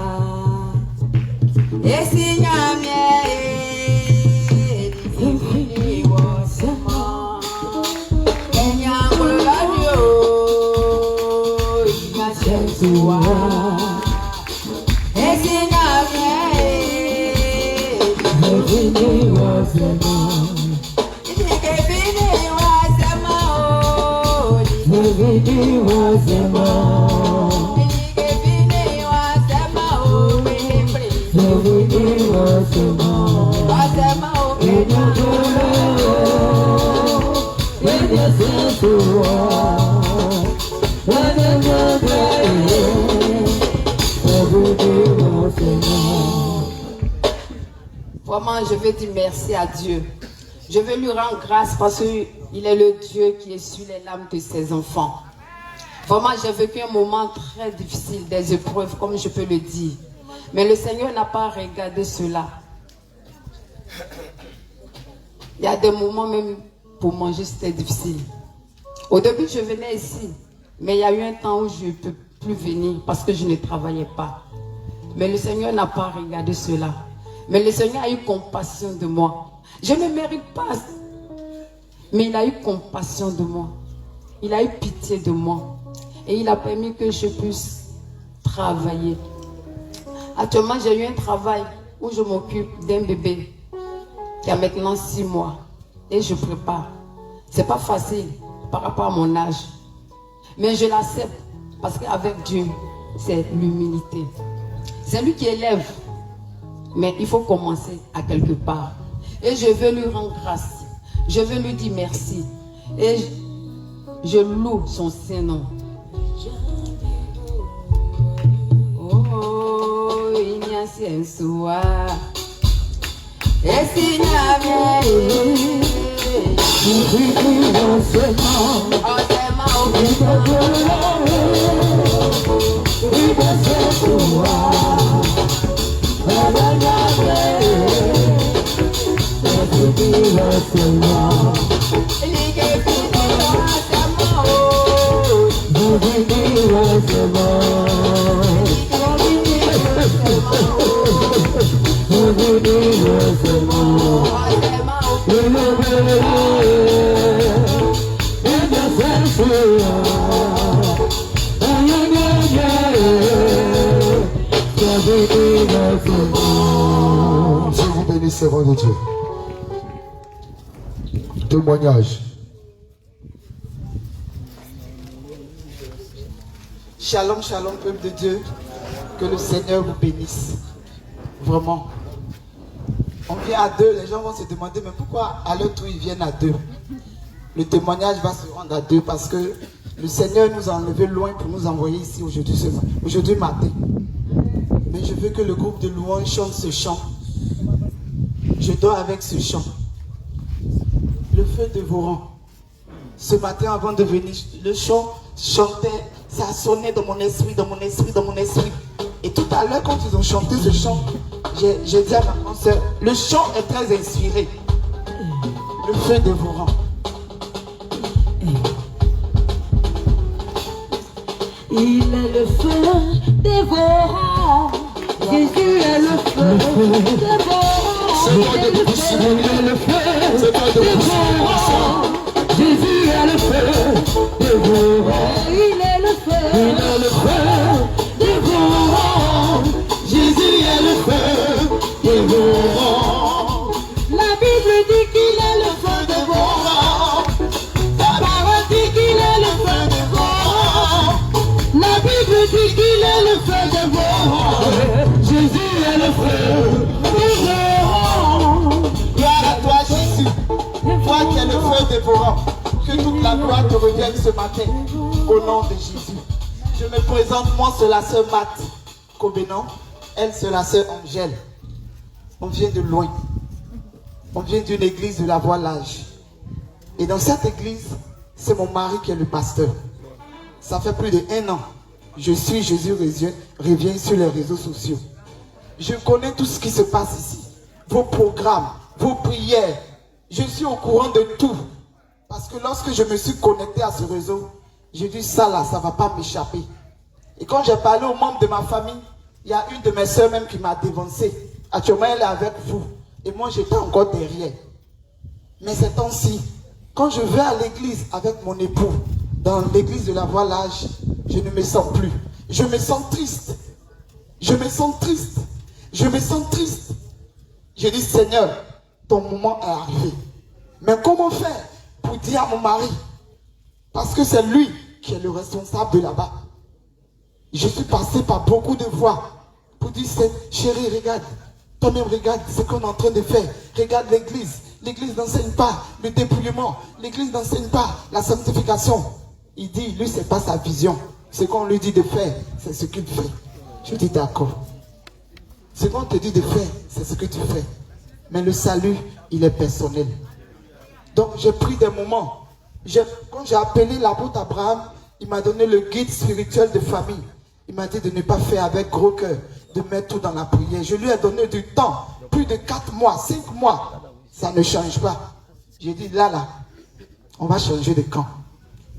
esinyamye, ifiniwosema. Kenyangololonio, inyasiensua, esinyamye, ifiniwosema. Vraiment, je veux dire merci à Dieu. Je veux lui rendre grâce parce qu'il est le Dieu qui essuie les larmes de ses enfants. Vraiment, j'ai vécu un moment très difficile, des épreuves, comme je peux le dire. Mais le Seigneur n'a pas regardé cela. Il y a des moments même pour manger, c'était difficile. Au début, je venais ici, mais il y a eu un temps où je ne peux plus venir parce que je ne travaillais pas. Mais le Seigneur n'a pas regardé cela. Mais le Seigneur a eu compassion de moi. Je ne mérite pas, mais il a eu compassion de moi. Il a eu pitié de moi. et il a permis que je puisse travailler. Actuellement, j'ai eu un travail où je m'occupe d'un bébé qui a maintenant 6 mois et je prépare. C'est pas facile par rapport à mon âge, mais je l'accepte parce qu'avec Dieu, c'est l'humilité. C'est lui qui élève, mais il faut commencer à quelque part. Et je veux lui rendre grâce. Je veux lui dire merci. Et je loue son Saint-Nom. Oh, il y a un soir. Et s'il y avait Dieu vous bénisse, servant de Dieu. Témoignage. Shalom, shalom, peuple de Dieu. Que le Seigneur vous bénisse. Vraiment. On vient à deux, les gens vont se demander, mais pourquoi à l'autre où ils viennent à deux? Le témoignage va se rendre à deux parce que le Seigneur nous a enlevé loin pour nous envoyer ici aujourd'hui matin. Mais je veux que le groupe de louanges chante ce chant. Je dors avec ce chant. Le feu dévorant. Ce matin avant de venir, le chant chantait, ça sonnait dans mon esprit, dans mon esprit, dans mon esprit. Et tout à l'heure quand ils ont chanté ce chant, j'ai dit à ma grande soeur, le chant est très inspiré. Le feu dévorant. Il est le feu dévorant. Jésus est le feu dévorant. Il est le feu dévorant. Jésus est le feu dévorant. Il est le feu dévorant. Jésus est le feu dévorant. La Bible dit qu'il est le feu dévorant. La parole dit qu'il est le feu dévorant. La Bible dit qu'il est le feu dévorant. Jésus est le feu dévorant. Gloire à toi Jésus. Toi qui es le feu dévorant. Que toute la gloire te revienne ce matin. Au nom de Jésus. Je me présente, moi c'est la sœur Matt Kobenon. Elle c'est la sœur Angèle. On vient de loin. On vient d'une église de la Voilage. Et dans cette église, c'est mon mari qui est le pasteur. Ça fait plus d'1 an. Je suis Jésus revient sur les réseaux sociaux. Je connais tout ce qui se passe ici. Vos programmes, vos prières. Je suis au courant de tout. Parce que lorsque je me suis connecté à ce réseau, j'ai dit ça là, ça ne va pas m'échapper. Et quand j'ai parlé aux membres de ma famille, il y a une de mes soeurs même qui m'a dévancé. Actuellement, elle est avec vous. Et moi, j'étais encore derrière. Mais ces temps-ci, quand je vais à l'église avec mon époux, dans l'église de la Voilage, je ne me sens plus. Je me sens triste. Je me sens triste. Je me sens triste. Je dis, Seigneur, ton moment est arrivé. Mais comment faire pour dire à mon mari? Parce que c'est lui qui est le responsable de là-bas. Je suis passé par beaucoup de voix pour dire, chérie, regarde. Toi-même, regarde ce qu'on est en train de faire. Regarde l'église. L'église n'enseigne pas le dépouillement. L'église n'enseigne pas la sanctification. Il dit, lui, c'est pas sa vision. Ce qu'on lui dit de faire, c'est ce qu'il fait. Je dis d'accord. Ce qu'on te dit de faire, c'est ce que tu fais. Mais le salut, il est personnel. Donc, j'ai pris des moments. Quand j'ai appelé l'apôtre Abraham, il m'a donné le guide spirituel de famille. Il m'a dit de ne pas faire avec gros cœur, de mettre tout dans la prière. Je lui ai donné du temps, plus de 4 mois, 5 mois. Ça ne change pas. J'ai dit, là, on va changer de camp.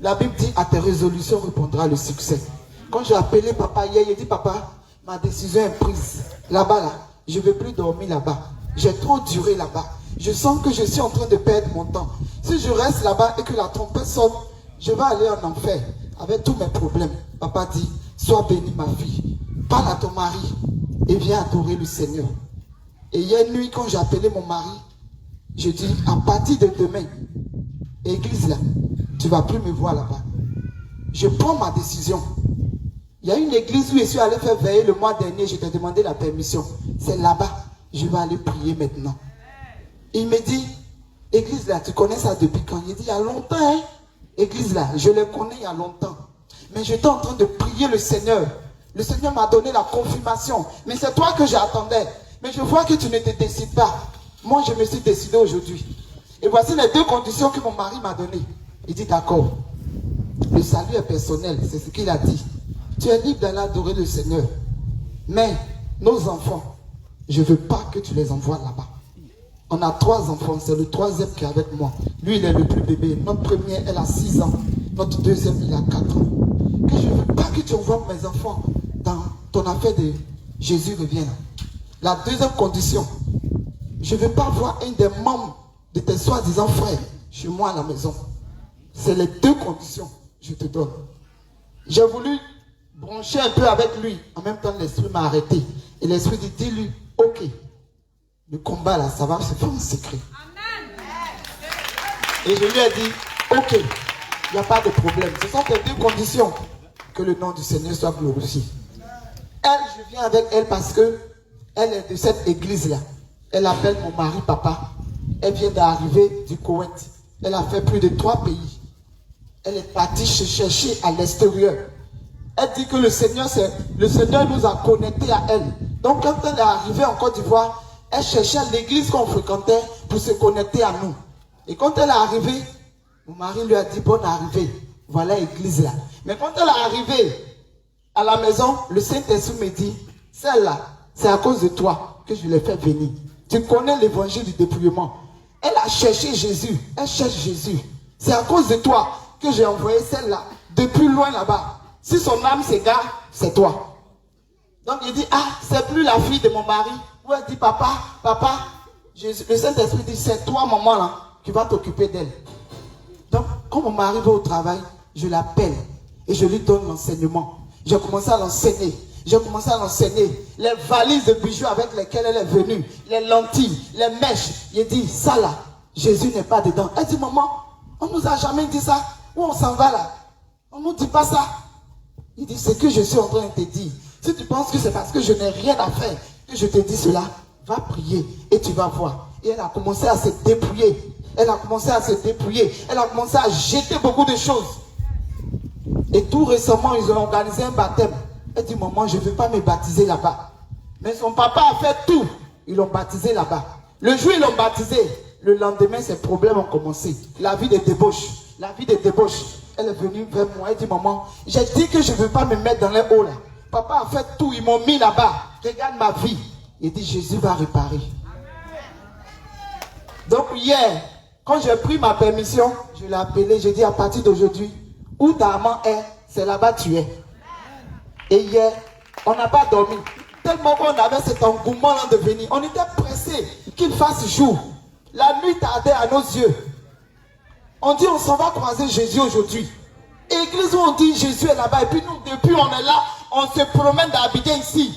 La Bible dit, à tes résolutions répondra le succès. Quand j'ai appelé papa hier, il dit, papa, ma décision est prise. Là-bas, je ne veux plus dormir là-bas. J'ai trop duré là-bas. Je sens que je suis en train de perdre mon temps. Si je reste là-bas et que la trompette sonne, je vais aller en enfer. avec tous mes problèmes, papa dit, sois bénie ma fille, parle à ton mari et viens adorer le Seigneur. Et hier nuit, quand j'ai appelé mon mari, je dis, à partir de demain, église là, tu ne vas plus me voir là-bas. Je prends ma décision. Il y a une église où je suis allé faire veiller le mois dernier, je t'ai demandé la permission. C'est là-bas, je vais aller prier maintenant. Il me dit, église là, tu connais ça depuis quand? Il dit, il y a longtemps, hein? Église là, je le connais il y a longtemps. Mais j'étais en train de prier le Seigneur. Le Seigneur m'a donné la confirmation. Mais c'est toi que j'attendais. Mais je vois que tu ne te décides pas. Moi, je me suis décidé aujourd'hui. Et voici les deux conditions que mon mari m'a données. Il dit, d'accord. Le salut est personnel, c'est ce qu'il a dit. Tu es libre d'aller adorer le Seigneur. Mais nos enfants, je ne veux pas que tu les envoies là-bas. On a 3 enfants, c'est le 3e qui est avec moi. Lui, il est le plus bébé. Notre premier, elle a 6 ans. Notre deuxième, il a 4 ans. Que je ne veux pas que tu envoies mes enfants dans ton affaire de Jésus revient. La deuxième condition, je ne veux pas voir un des membres de tes soi-disant frères chez moi à la maison. C'est les 2 conditions que je te donne. J'ai voulu brancher un peu avec lui. En même temps, l'esprit m'a arrêté. Et l'esprit dit, dis-lui, ok, le combat là, ça va se faire en secret. Et je lui ai dit, ok, il n'y a pas de problème. Ce sont les 2 conditions. Que le nom du Seigneur soit glorifié. Elle, je viens avec elle parce que elle est de cette église-là. Elle appelle mon mari papa. Elle vient d'arriver du Koweït. Elle a fait plus de 3 pays. Elle est partie se chercher à l'extérieur. Elle dit que le Seigneur nous a connectés à elle. Donc quand elle est arrivée en Côte d'Ivoire, elle cherchait l'église qu'on fréquentait pour se connecter à nous. Et quand elle est arrivée, mon mari lui a dit bonne arrivée. Voilà l'église là. Mais quand elle est arrivée à la maison, le Saint-Esprit me dit, celle-là, c'est à cause de toi que je l'ai fait venir. Tu connais l'évangile du dépouillement. Elle a cherché Jésus. Elle cherche Jésus. C'est à cause de toi que j'ai envoyé celle-là depuis loin là-bas. Si son âme s'égare, c'est toi. Donc il dit, ah, c'est plus la fille de mon mari. Où elle dit, papa, Jésus. Le Saint-Esprit dit, c'est toi, maman, là, qui va t'occuper d'elle. Donc, quand mon mari va au travail, je l'appelle et je lui donne l'enseignement. J'ai commencé à l'enseigner. J'ai commencé à l'enseigner. Les valises de bijoux avec lesquelles elle est venue, les lentilles, les mèches. Il dit, ça là, Jésus n'est pas dedans. Elle dit, maman, on ne nous a jamais dit ça. Où on s'en va là? On ne nous dit pas ça. Il dit, c'est que je suis en train de te dire. Si tu penses que c'est parce que je n'ai rien à faire que je te dis cela, va prier et tu vas voir. Et elle a commencé à se dépouiller. Elle a commencé à se dépouiller. Elle a commencé à jeter beaucoup de choses. Et tout récemment, ils ont organisé un baptême. Elle dit, maman, je ne veux pas me baptiser là-bas. Mais son papa a fait tout. Ils l'ont baptisé là-bas. Le jour où ils l'ont baptisé, le lendemain, ses problèmes ont commencé. La vie de débauche. La vie de débauche. Elle est venue vers moi. Elle dit, maman, j'ai dit que je ne veux pas me mettre dans les hauts là. Papa a fait tout. Ils m'ont mis là-bas. Regarde ma vie. Il dit, Jésus va réparer. Donc hier, quand j'ai pris ma permission, je l'ai appelé, j'ai dit à partir d'aujourd'hui, où ta maman est, c'est là-bas tu es. Et hier, on n'a pas dormi. Tellement qu'on avait cet engouement là de venir. On était pressé qu'il fasse jour. La nuit tardait à nos yeux. On dit on s'en va croiser Jésus aujourd'hui. Église où on dit Jésus est là-bas. Et puis nous, depuis on est là, on se promène d'habiter ici.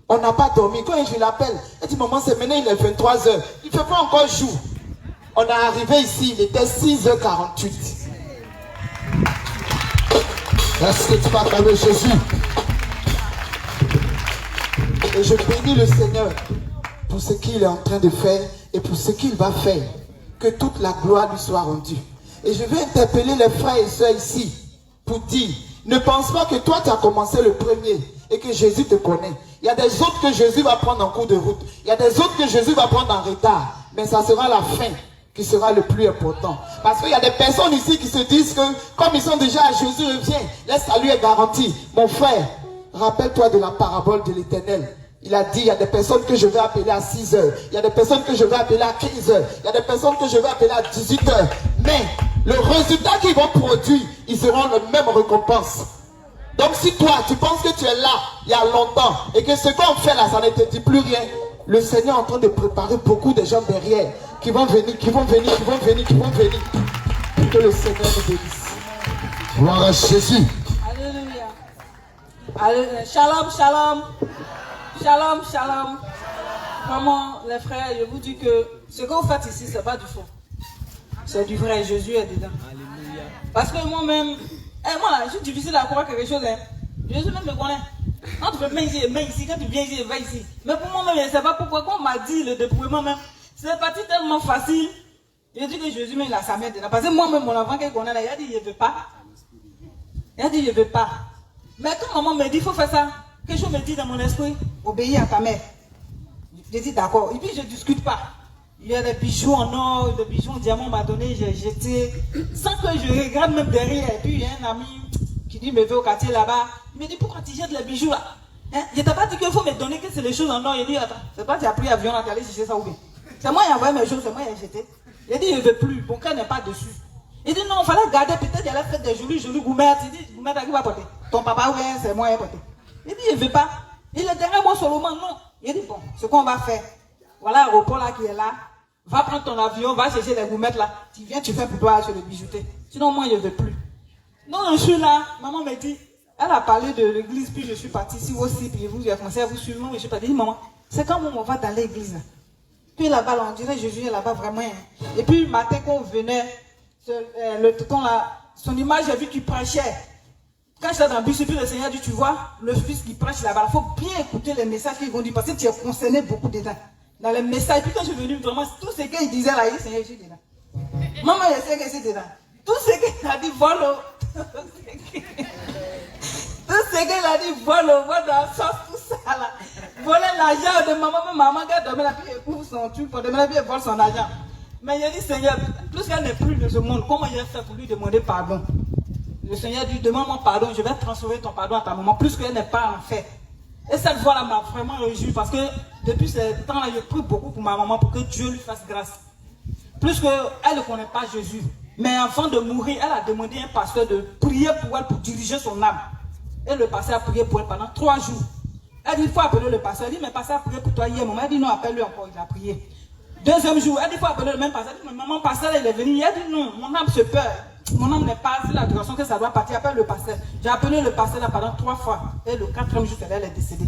On n'a pas dormi. Quand je l'appelle, elle dit maman c'est maintenant il est 23h. Il ne fait pas encore jour. On est arrivé ici, il était 6h48. Est-ce que tu vas acclamer Jésus? Et je bénis le Seigneur pour ce qu'il est en train de faire et pour ce qu'il va faire. Que toute la gloire lui soit rendue. Et je vais interpeller les frères et sœurs ici pour dire, ne pense pas que toi tu as commencé le premier et que Jésus te connaît. Il y a des autres que Jésus va prendre en cours de route. Il y a des autres que Jésus va prendre en retard. Mais ça sera la fin qui sera le plus important. Parce qu'il y a des personnes ici qui se disent que comme ils sont déjà à Jésus revient, le salut est garanti. Mon frère, rappelle-toi de la parabole de l'Éternel. Il a dit, il y a des personnes que je vais appeler à 6h. Il y a des personnes que je vais appeler à 15h. Il y a des personnes que je vais appeler à 18h. Mais le résultat qu'ils vont produire, ils auront la même récompense. Donc si toi, tu penses que tu es là, il y a longtemps, et que ce qu'on fait là, ça ne te dit plus rien, le Seigneur est en train de préparer beaucoup de gens derrière, qui vont venir, qui vont venir, qui vont venir, qui vont venir. Que le Seigneur nous bénisse. Gloire à Jésus. Allez, shalom, shalom. Shalom, shalom. Vraiment, les frères, je vous dis que ce que vous faites ici, ce n'est pas du faux. C'est du vrai. Jésus est dedans. Alléluia. Parce que moi-même, moi là, je suis difficile à croire quelque chose. Hein. Jésus même me connaît. Quand tu fais main ici, quand tu viens ici, va ici. Mais pour moi-même, je ne sais pas pourquoi. Quand on m'a dit le dépouillement même, c'est parti tellement facile. Je dis que Jésus, il a sa mère dedans. Parce que moi-même, mon enfant qu'il connaît là, il a dit, il ne veut pas. Il a dit, je ne veux pas. Mais quand maman me dit, il faut faire ça, quelque chose me dit dans mon esprit, obéis à ta mère. Je dis, d'accord. Et puis, je ne discute pas. Il y a des bijoux en or, des bijoux en diamant, on m'a donné, j'ai jeté. Sans que je regarde même derrière. Et puis, il y a un ami qui dit, me veut au quartier là-bas. Il me dit, pourquoi tu jettes les bijoux là? Hein? Je t'ai pas dit qu'il faut me donner que c'est les choses en or. Il dit, attends, c'est pas tu as pris l'avion là, tu es allé chercher ça ou bien? C'est moi qui ai envoyé mes choses, c'est moi qui ai jeté. Il dit, je ne veux plus, mon cœur n'est pas dessus. Il dit, non, il fallait garder, peut-être il allait faire des jolis goumettes. Il dit, goumettes, à qui va porter? Ton papa ou bien c'est moi qui ai porté. Il dit, je ne veux pas. Il est derrière moi seulement, non. Il dit, bon, ce qu'on va faire, voilà l'aéroport là qui est là. Va prendre ton avion, va chercher les goumettes là. Tu viens, tu fais pour toi sur le bijouté. Sinon, moi, je ne veux plus. Donc, je suis là, maman me dit, elle a parlé de l'église, puis je suis partie ici aussi, puis j'ai commencé à vous suivre. Je suis partie, dit, maman, c'est quand on va dans l'église là. Puis là-bas, on dirait Jésus est là-bas vraiment. Hein. Et puis, le matin, quand on venait, le tonton là, son image, j'ai vu qu'il prêchait. Quand j'étais dans le bus, puis le Seigneur dit, tu vois, le fils qui prêche là-bas, il faut bien écouter les messages qu'ils vont dire, parce que tu es concerné beaucoup dedans. Dans les messages, puis quand je suis venu, vraiment, tout ce qu'il disait là, il dit, Seigneur, je suis dedans. Maman, je sais que c'est dedans. Tout ce qu'il a dit, voilà. Tout ce qu'il a dit, voilà, dans la sauce, tout ça là. Voler l'argent de maman qui a dormi là, puis elle ouvre son truc pour demander, puis elle vole son argent. Mais il a dit, Seigneur, plus qu'elle n'est plus de ce monde, comment j'ai fait pour lui demander pardon? Le Seigneur dit, demande-moi pardon, je vais transférer ton pardon à ta maman, plus qu'elle n'est pas en fait. Et cette voix-là m'a vraiment réjoui, parce que depuis ce temps-là, je prie beaucoup pour ma maman, pour que Dieu lui fasse grâce. Plus qu'elle ne connaît pas Jésus. Mais avant de mourir, elle a demandé à un pasteur de prier pour elle, pour diriger son âme. Et le pasteur a prié pour elle pendant 3 jours. Elle dit, il faut appeler le pasteur. Elle dit, mais pasteur a prié pour toi hier, maman. Elle dit, non, appelle-le encore, il a prié. 2e jour, elle dit, il faut appeler le même pasteur. Elle dit, mais maman, pasteur, il est venu. Elle dit, non, mon âme se peur. Mon âme n'est pas, c'est la direction que ça doit partir. Appelle le pasteur. J'ai appelé le pasteur là pendant 3 fois. Et le 4e jour, elle est décédée.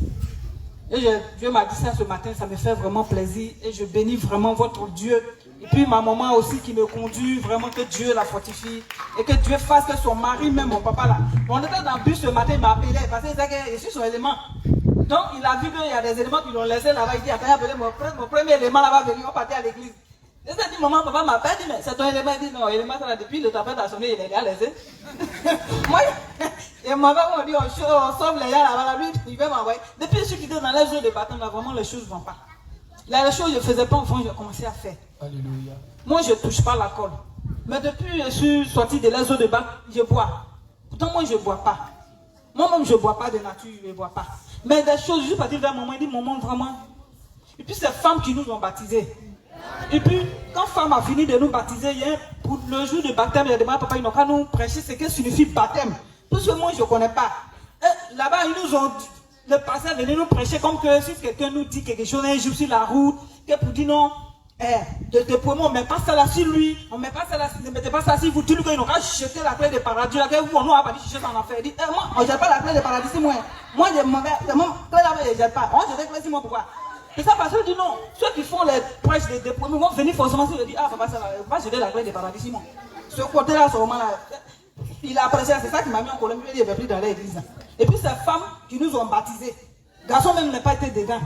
Et Dieu m'a dit ça ce matin, ça me fait vraiment plaisir. Et je bénis vraiment votre Dieu. Et puis ma maman aussi qui me conduit, vraiment que Dieu la fortifie. Et que Dieu fasse que son mari, même mon papa là. On était dans le bus ce matin, il m'a appelé parce qu'il disait que je suis son élément. Donc il a vu qu'il y a des éléments qui l'ont laissé là-bas. Il dit, attends, appelez mon premier élément là-bas, venir, on partait à l'église. Et ça dit, maman, papa m'appelle, dit, mais c'est ton élément. Il dit, non, l'élément ça là, depuis le tapet a sonné, il est là laissé. Moi, et moi, on dit, on sauve les gars là-bas, lui, il veut m'envoyer. Depuis que je suis quitté dans les jours de baptême, là, vraiment les choses ne vont pas. Là, les choses que je ne faisais pas enfant, j'ai commencé à faire. Alléluia. Moi, je ne touche pas l'alcool. Mais depuis que je suis sorti de les eaux de bac, je bois. Pourtant, moi, je ne bois pas. Moi-même, je ne bois pas de nature, je ne bois pas. Mais des choses, je suis parti vers maman, il dit, maman, vraiment. Et puis, c'est femmes qui nous ont baptisés. Et puis, quand femme a fini de nous baptiser, pour le jour de baptême, il a demandé à papa, ils n'ont qu'à nous prêcher ce que signifie baptême. Tout ce moi, je ne connais pas. Là-bas, ils nous ont dit, le pasteur venait nous prêcher comme que si quelqu'un nous dit quelque chose un jour sur la route, que pour dire non, on ne met pas ça là sur lui, on ne met pas ça là, ne mettez pas ça sur vous, dis-lui qu'ils n'ont qu'à jeter la clé de paradis, là, que vous, on n'a pas dit chercher en enfer. Il dit, moi, on ne jette pas la clé de paradis, c'est moi. Moi, je m'en vais, clé là-bas, je ne jette pas. On jette la clé, c'est moi, pourquoi? C'est ça, parce que dit non, ceux qui font les prêches des dépôts vont venir forcément sur le dire, ah, papa, ça va jeter la clé de paradis, c'est moi. Ce côté-là, ce moment-là, il a prêché, c'est ça qui m'a mis en Colombie, il n'est plus dans l'église. Et puis, ces femmes qui nous ont baptisés, garçon même n'a pas été dedans.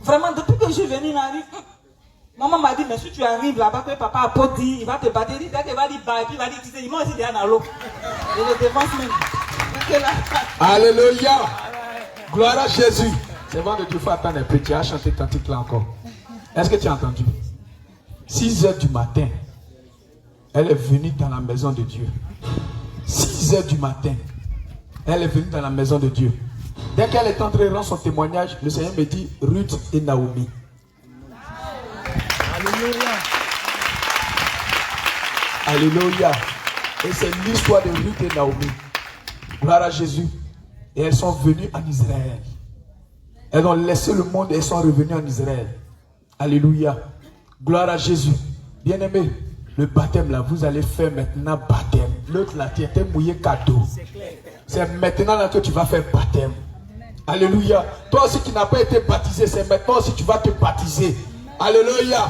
Vraiment, depuis que je suis venu là, maman m'a dit, mais si tu arrives là-bas, que papa a pas dit, il va te battre, il va dire, bah, et puis il va dire, tu sais, il m'a aussi dit dans l'eau. Et le défense même. Alléluia. Gloire à Jésus. C'est bon de Dieu, il faut attendre un peu. Tu as chanté ton titre là encore. Est-ce que tu as entendu? 6h du matin, elle est venue dans la maison de Dieu. 6h du matin, elle est venue dans la maison de Dieu. Dès qu'elle est entrée rendre son témoignage, le Seigneur me dit Ruth et Naomi. Alléluia. Alléluia. Et c'est l'histoire de Ruth et Naomi. Gloire à Jésus. Et elles sont venues en Israël. Elles ont laissé le monde et elles sont revenues en Israël. Alléluia. Gloire à Jésus. Bien-aimé, le baptême là, vous allez faire maintenant baptême. L'autre là, tu étais mouillé cadeau. c'est maintenant là que tu vas faire baptême. Alléluia. Toi aussi qui n'as pas été baptisé, c'est maintenant aussi tu vas te baptiser. Alléluia.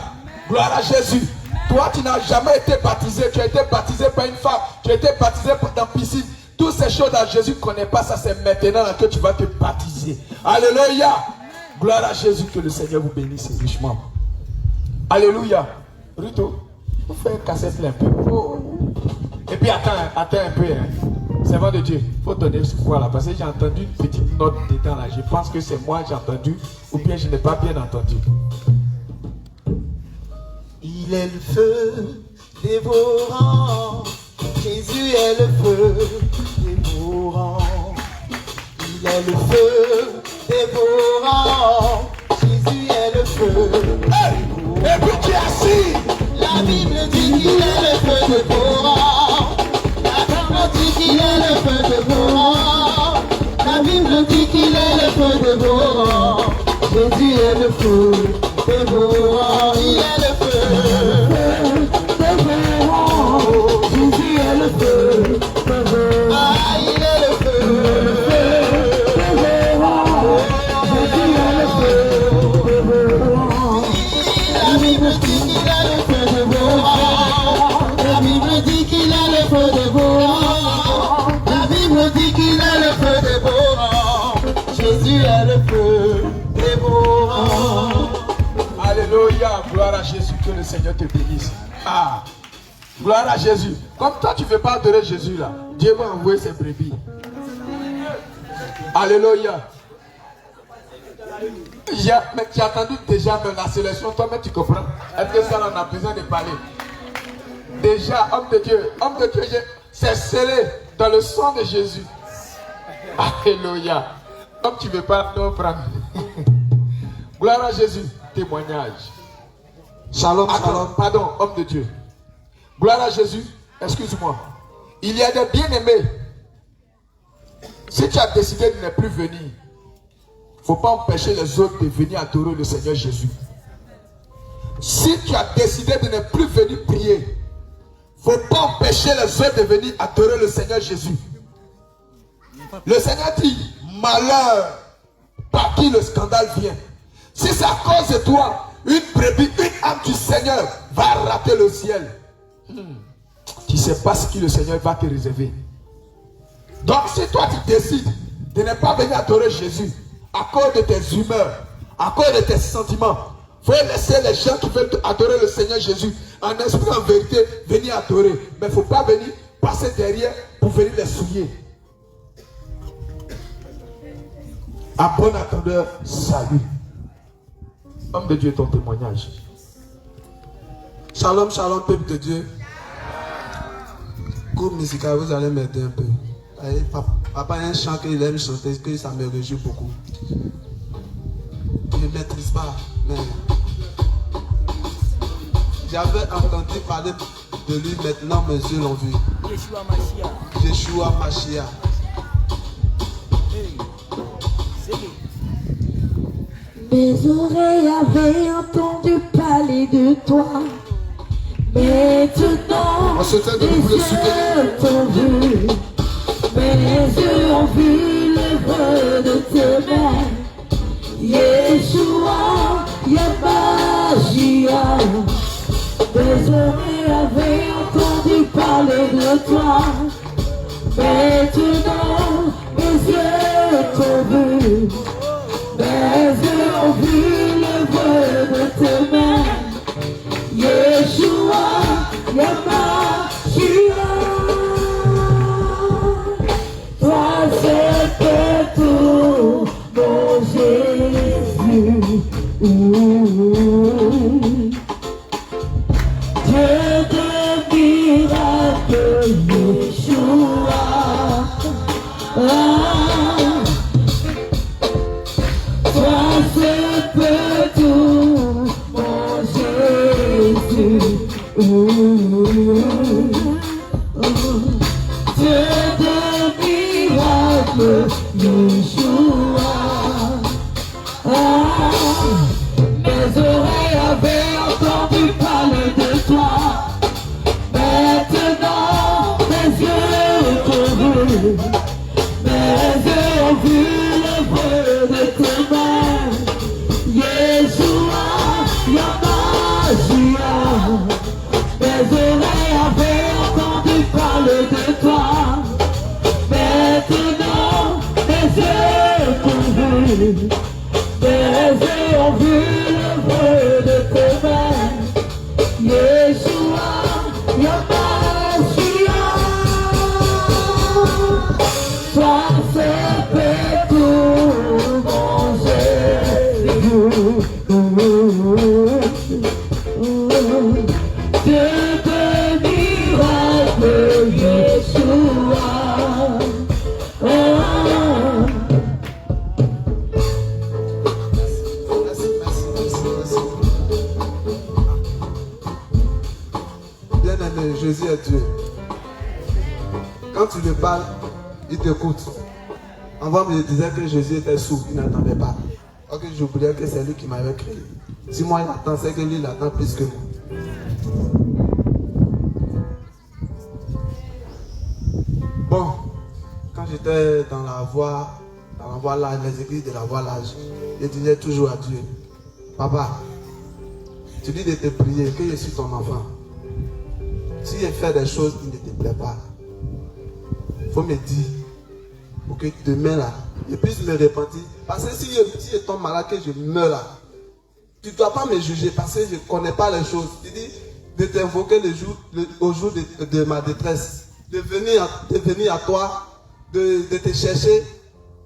Gloire à Jésus. Toi qui n'as jamais été baptisé, tu as été baptisé par une femme, tu as été baptisé dans la piscine. Toutes ces choses à Jésus ne connaît pas, ça c'est maintenant là que tu vas te baptiser. Alléluia. Gloire à Jésus, que le Seigneur vous bénisse richement. Alléluia. Rito, vous faites une cassette un peu. Et puis attends un peu. Hein. Servant de Dieu, il faut donner ce poids là. Parce que j'ai entendu une petite note dedans là. Je pense que c'est moi j'ai entendu. Ou bien je n'ai pas bien entendu. Il est le feu dévorant. Jésus est le feu dévorant. Il est le feu dévorant. Jésus est le feu. Hey! Et puis tu es assis. La Bible dit qu'il est le feu dévorant. La Bible dit qu'il est le feu dévorant. La Bible dit qu'il est le feu dévorant. Jésus est le feu dévorant. Il est le feu dévorant. Jésus est le feu dévorant. Ah, il est le feu dévorant. Jésus est le feu dévorant. La Bible dit qu'il est le feu dévorant. La Bible dit qu'il est le feu dévorant. La Bible dit qu'il est le feu dévorant. Jésus est le feu dévorant. Alléluia. Gloire à Jésus. Que le Seigneur te bénisse. Ah. Gloire à Jésus. Comme toi tu ne veux pas adorer Jésus là, Dieu va envoyer ses brebis. Alléluia. J'ai entendu déjà même la sélection, toi-même tu comprends. Est-ce que ça on a besoin de parler? Déjà, homme de Dieu, c'est scellé dans le sang de Jésus. Alléluia. Comme tu ne veux pas, non, prendre. Gloire à Jésus. Témoignage. Shalom, shalom. Pardon, homme de Dieu. Gloire à Jésus. Excuse-moi. Il y a des bien-aimés. Si tu as décidé de ne plus venir, il ne faut pas empêcher les autres de venir adorer le Seigneur Jésus. Si tu as décidé de ne plus venir prier, il ne faut pas empêcher les autres de venir adorer le Seigneur Jésus. Le Seigneur dit, malheur, par qui le scandale vient. Si c'est à cause de toi, une brebis, une âme du Seigneur va rater le ciel. Tu ne sais pas ce que le Seigneur va te réserver. Donc si toi tu décides de ne pas venir adorer Jésus à cause de tes humeurs, à cause de tes sentiments, il faut laisser les gens qui veulent adorer le Seigneur Jésus en esprit, en vérité, venir adorer. Mais il ne faut pas venir passer derrière pour venir les souiller. À bon attendeur, salut. Homme de Dieu, ton témoignage. Shalom, shalom, peuple de Dieu. Groupe musical, vous allez m'aider un peu. Allez, papa a un chant qu'il aime chanter, que ça me réjouit beaucoup. Je ne maîtrise pas, mais j'avais entendu parler de lui, maintenant mes yeux l'ont vu. Yeshua Mashiach. Yeshua Mashiach. Mes oreilles avaient entendu parler de toi. Maintenant, mes yeux t'ont vu. Mes yeux ont vu l'œuvre de tes mains. Yeshua, Yamashia. Mes oreilles avaient entendu parler de toi. Maintenant, mes yeux t'ont vu. Mes yeux ont vu l'œuvre de tes mains. Yeshua, Yamashia. Toi c'est tout, mon Jésus. Dieu de miracles, Yeshua. Toi c'est tout, mon Jésus. Dieu de miracles, Yeshua. Mes oreilles avaient entendu parler de toi. Maintenant mes yeux t'ont vu. de miracle, Yeshua. Oh. Bien-aimé, Jésus est Dieu. Quand tu lui parles, il t'écoute. Avant, il disait que Jésus était sourd, il n'entendait pas. Ok, j'oubliais que c'est lui qui m'avait créé. Si moi il attend, c'est que lui il attend plus que moi. Bon, quand j'étais dans la voie large, les églises de la voie large, je disais toujours à Dieu, Papa, tu dis de te prier que je suis ton enfant. Si je fais des choses qui ne te plaisent pas, il faut me dire pour que demain là, je puisse me repentir. Parce que si je tombe malade, que je meurs là, tu ne dois pas me juger parce que je ne connais pas les choses. Tu dis de t'invoquer au jour de ma détresse, de venir à toi, de te chercher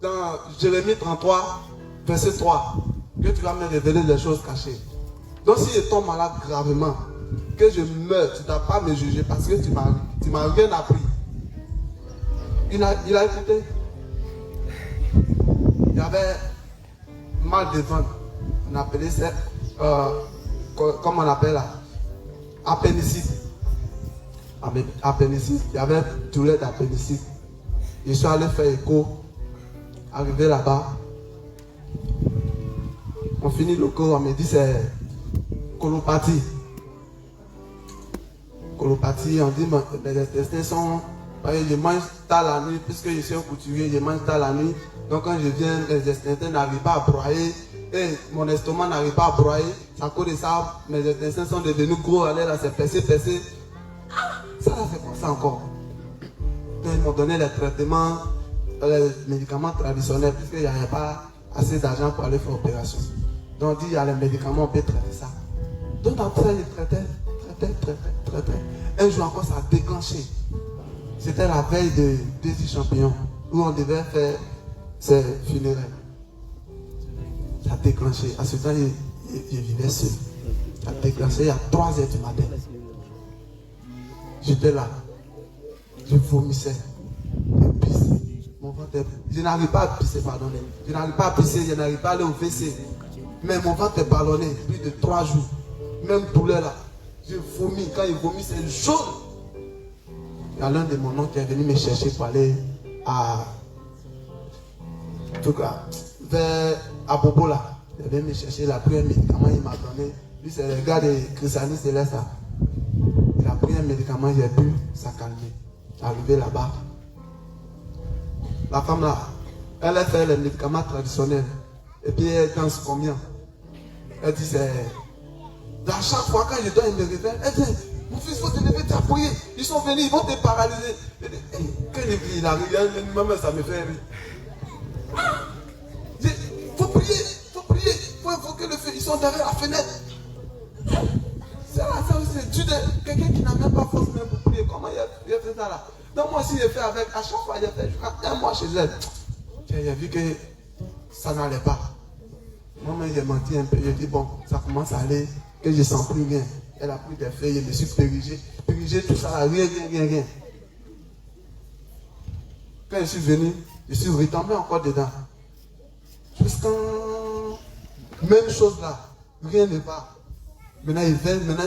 dans Jérémie 33, verset 3, que tu vas me révéler les choses cachées. Donc si je tombe malade gravement, que je meurs, tu ne dois pas me juger parce que tu m'as rien appris. Il a écouté. Il y avait mal de ventre. On appelait ça, comment on appelle là? Appendicite. Appendicite. Il y avait douleur d'appendicite. Je suis allé faire écho. Arrivé là-bas. On finit le cours, on me dit c'est colopathie. Colopathie, on dit mes intestins sont. Je mange tard la nuit, puisque je suis un couturier, je mange tard la nuit. Donc quand je viens, mes intestins n'arrivent pas à broyer. Et mon estomac n'arrive pas à broyer. À cause de ça, mes intestins sont devenus gros. Allez là, c'est percé. Ça là, c'est comme ça encore. Donc ils m'ont donné les traitements, les médicaments traditionnels, puisqu'il n'y avait pas assez d'argent pour aller faire l'opération. Donc on dit, il y a les médicaments, on peut traiter ça. Donc dans tout ça, je traitais. Un jour encore, ça a déclenché. C'était la veille de Désir Champignon, où on devait faire ses funérailles. Ça a déclenché. À ce temps, je vivais seul. Ça a déclenché à 3h du matin. J'étais là. Je vomissais. Je pissais. Mon ventre, je n'arrive pas à pisser, pardonnez. Je n'arrive pas à pisser, je n'arrive pas à aller au WC. Mais mon ventre est ballonné plus de 3 jours. Même douleur là. Je vomis. Quand il vomit, c'est jaune. Il y a l'un de mon oncle qui est venu me chercher pour aller à. En tout cas, à Bobo là. Il est venu me chercher, il a pris un médicament, il m'a donné. Lui, c'est le gars de Christianisme Céleste là. Il a pris un médicament, j'ai bu, ça a calmé. Arrivé là-bas. La femme là, elle a fait les médicaments traditionnels. Et puis elle danse combien? Elle dit c'est. À chaque fois quand je dois me réveiller, elle dit, mon fils, il faut te lever, t'appuyer. Ils sont venus, ils vont te paralyser. Quand il arrive, même ça me fait rire. Il faut prier, il faut invoquer le feu. Ils sont derrière la fenêtre. C'est là, ça aussi, c'est Dieu, quelqu'un qui n'a même pas force même pour prier. Comment il a fait ça là? Donc moi aussi, j'ai fait avec, à chaque fois, j'ai fait jusqu'à 1 mois chez elle. J'ai vu que ça n'allait pas. Moi-même, j'ai menti un peu. J'ai dit, bon, ça commence à aller, que je ne sens plus rien. Elle a pris des feuilles, je me suis périgé, tout ça, rien. Quand je suis venu, je suis retombé encore dedans. Jusqu'à même chose là, rien ne va. Maintenant, il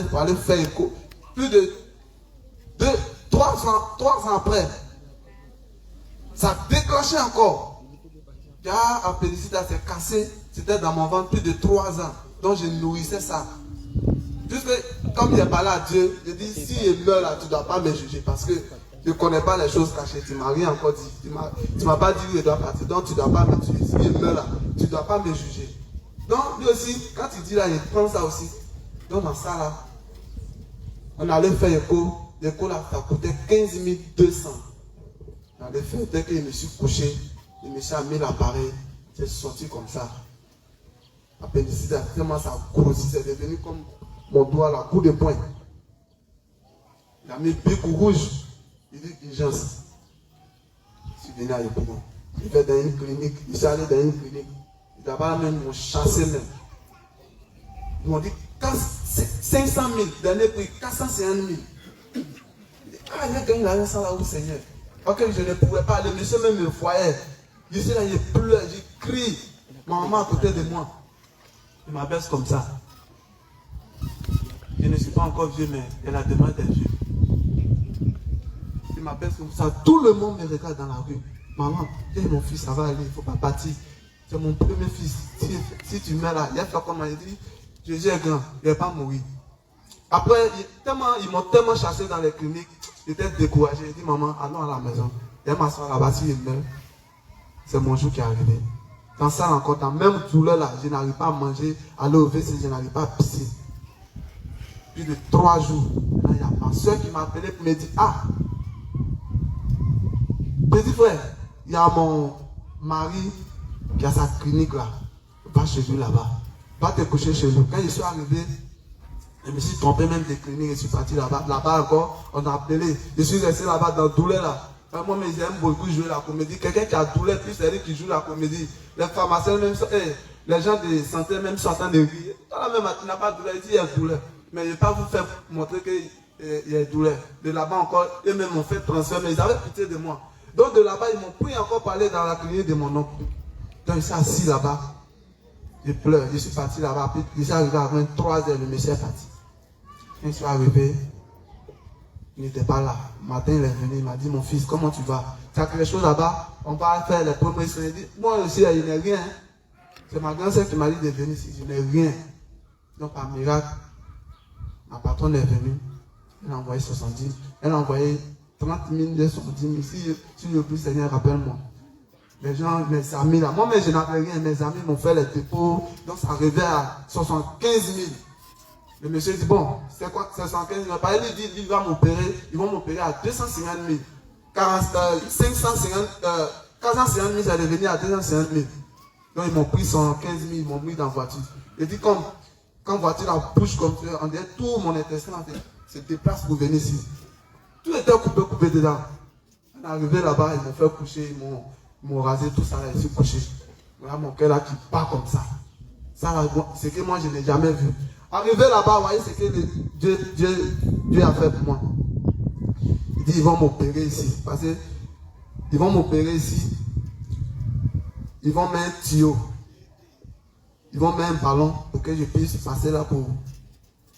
faut aller faire écho. Plus de 3 ans après, ça a déclenché encore. Il y a appendicite, ça s'est cassé. C'était dans mon ventre plus de 3 ans. Donc je nourrissais ça. Juste comme j'ai parlé à Dieu, je dis si je meurs là, tu ne dois pas me juger parce que je ne connais pas les choses cachées. Tu ne m'as rien encore dit. Tu ne m'as pas dit où je dois partir. Donc tu ne dois pas me juger. Si je meurs là, tu ne dois pas me juger. Donc lui aussi, quand il dit là, il prend ça aussi. Donc dans ça là, on allait faire écho. L'écho là, ça coûtait 15 200. On allait faire, dès que je me suis couché, le monsieur a mis l'appareil, c'est sorti comme ça. L'appendicite, tellement ça grossit, c'est devenu comme mon doigt là, coup de poing. Il a mis pic rouge. Il dit urgence. Je suis venu à l'hôpital. Il fait dans une clinique. Il s'est allé dans une clinique. D'abord même m'ont chassé même. Ils m'ont dit, quand 500 000, dernier prix, 450 000. Ah, il a gagné l'argent sans là où Seigneur. Ok, je ne pouvais pas aller, monsieur même me voyait. Je suis là, je pleure, je crie. Ma maman à côté de moi. Il m'abaisse comme ça. Je ne suis pas encore vieux, mais elle a demandé d'être vieux. Il m'abaisse comme ça. Tout le monde me regarde dans la rue. Maman, mon fils, ça va aller, il ne faut pas partir. C'est mon premier fils. Si tu meurs là, il a fait comme il dit, Jésus est grand, il ne va pas mourir. Après, ils m'ont tellement chassé dans les cliniques, j'étais découragé. J'ai dit, maman, allons à la maison. Et m'asseoir là-bas, si il meurt, c'est mon jour qui est arrivé. Dans ça encore, dans même douleur là, je n'arrive pas à manger, aller au WC, je n'arrive pas à pisser. Plus de 3 jours, là, il y a ma soeur qui m'a appelé pour me dire, ah, petit frère, il y a mon mari qui a sa clinique là. Va chez lui là-bas. Va te coucher chez lui. Quand je suis arrivé, je me suis trompé même des cliniques, je suis parti là-bas. Là-bas encore, on a appelé. Je suis resté là-bas dans douleur là. Moi, mais j'aime beaucoup jouer la comédie. Quelqu'un qui a douleur, plus c'est lui qui joue la comédie. Les pharmaciens même, les gens de santé même sont en train de rire. Toi là même, tu n'as pas de douleur, il dit il y a douleur. Mais je ne vais pas vous faire montrer qu'il y a douleur. De là-bas encore, eux-mêmes m'ont fait transfert, mais ils avaient pitié de moi. Donc de là-bas, ils m'ont pris encore pour aller dans la clinique de mon oncle. Donc je suis assis là-bas. Je pleure. Je suis parti là-bas. Puis je suis arrivé à 23h, le monsieur est parti. Quand je suis arrivé, il n'était pas là. Le matin, il est venu, il m'a dit, mon fils, comment tu vas? Tu as quelque chose là-bas? On va faire les premiers soins. Il dit, moi aussi, il n'ai rien. C'est ma grand-sœur qui m'a dit de venir ici. Je n'ai rien. Donc par miracle, ma patronne est venue. Elle a envoyé 70 000. Elle a envoyé 30 000, 70 000. Si je prie, Seigneur, rappelle-moi. Les gens, mes amis là. Moi-même, je n'avais rien. Mes amis m'ont fait les dépôts. Donc ça arrivait à 75 000. Le monsieur dit, bon, c'est quoi 75 000? Il dit, il va m'opérer. Ils vont m'opérer à 250 000. 450 000, ça est devenu à 250 000. Donc ils m'ont pris 115 000, ils m'ont mis dans la voiture. Il dit, quand la voiture la bouche comme ça, on dirait tout mon intestin se déplace pour venir ici. Tout était coupé dedans. On est arrivé là-bas, ils m'ont fait coucher, ils m'ont rasé tout ça, là, je suis couché. Voilà mon cœur là qui part comme ça. Ça, c'est que moi je n'ai jamais vu. Arrivé là-bas, vous voyez ce que Dieu a fait pour moi. Il dit, ils vont m'opérer ici. Parce que ils vont m'opérer ici. Ils vont mettre un tuyau. Ils vont mettre un ballon pour que je puisse passer là pour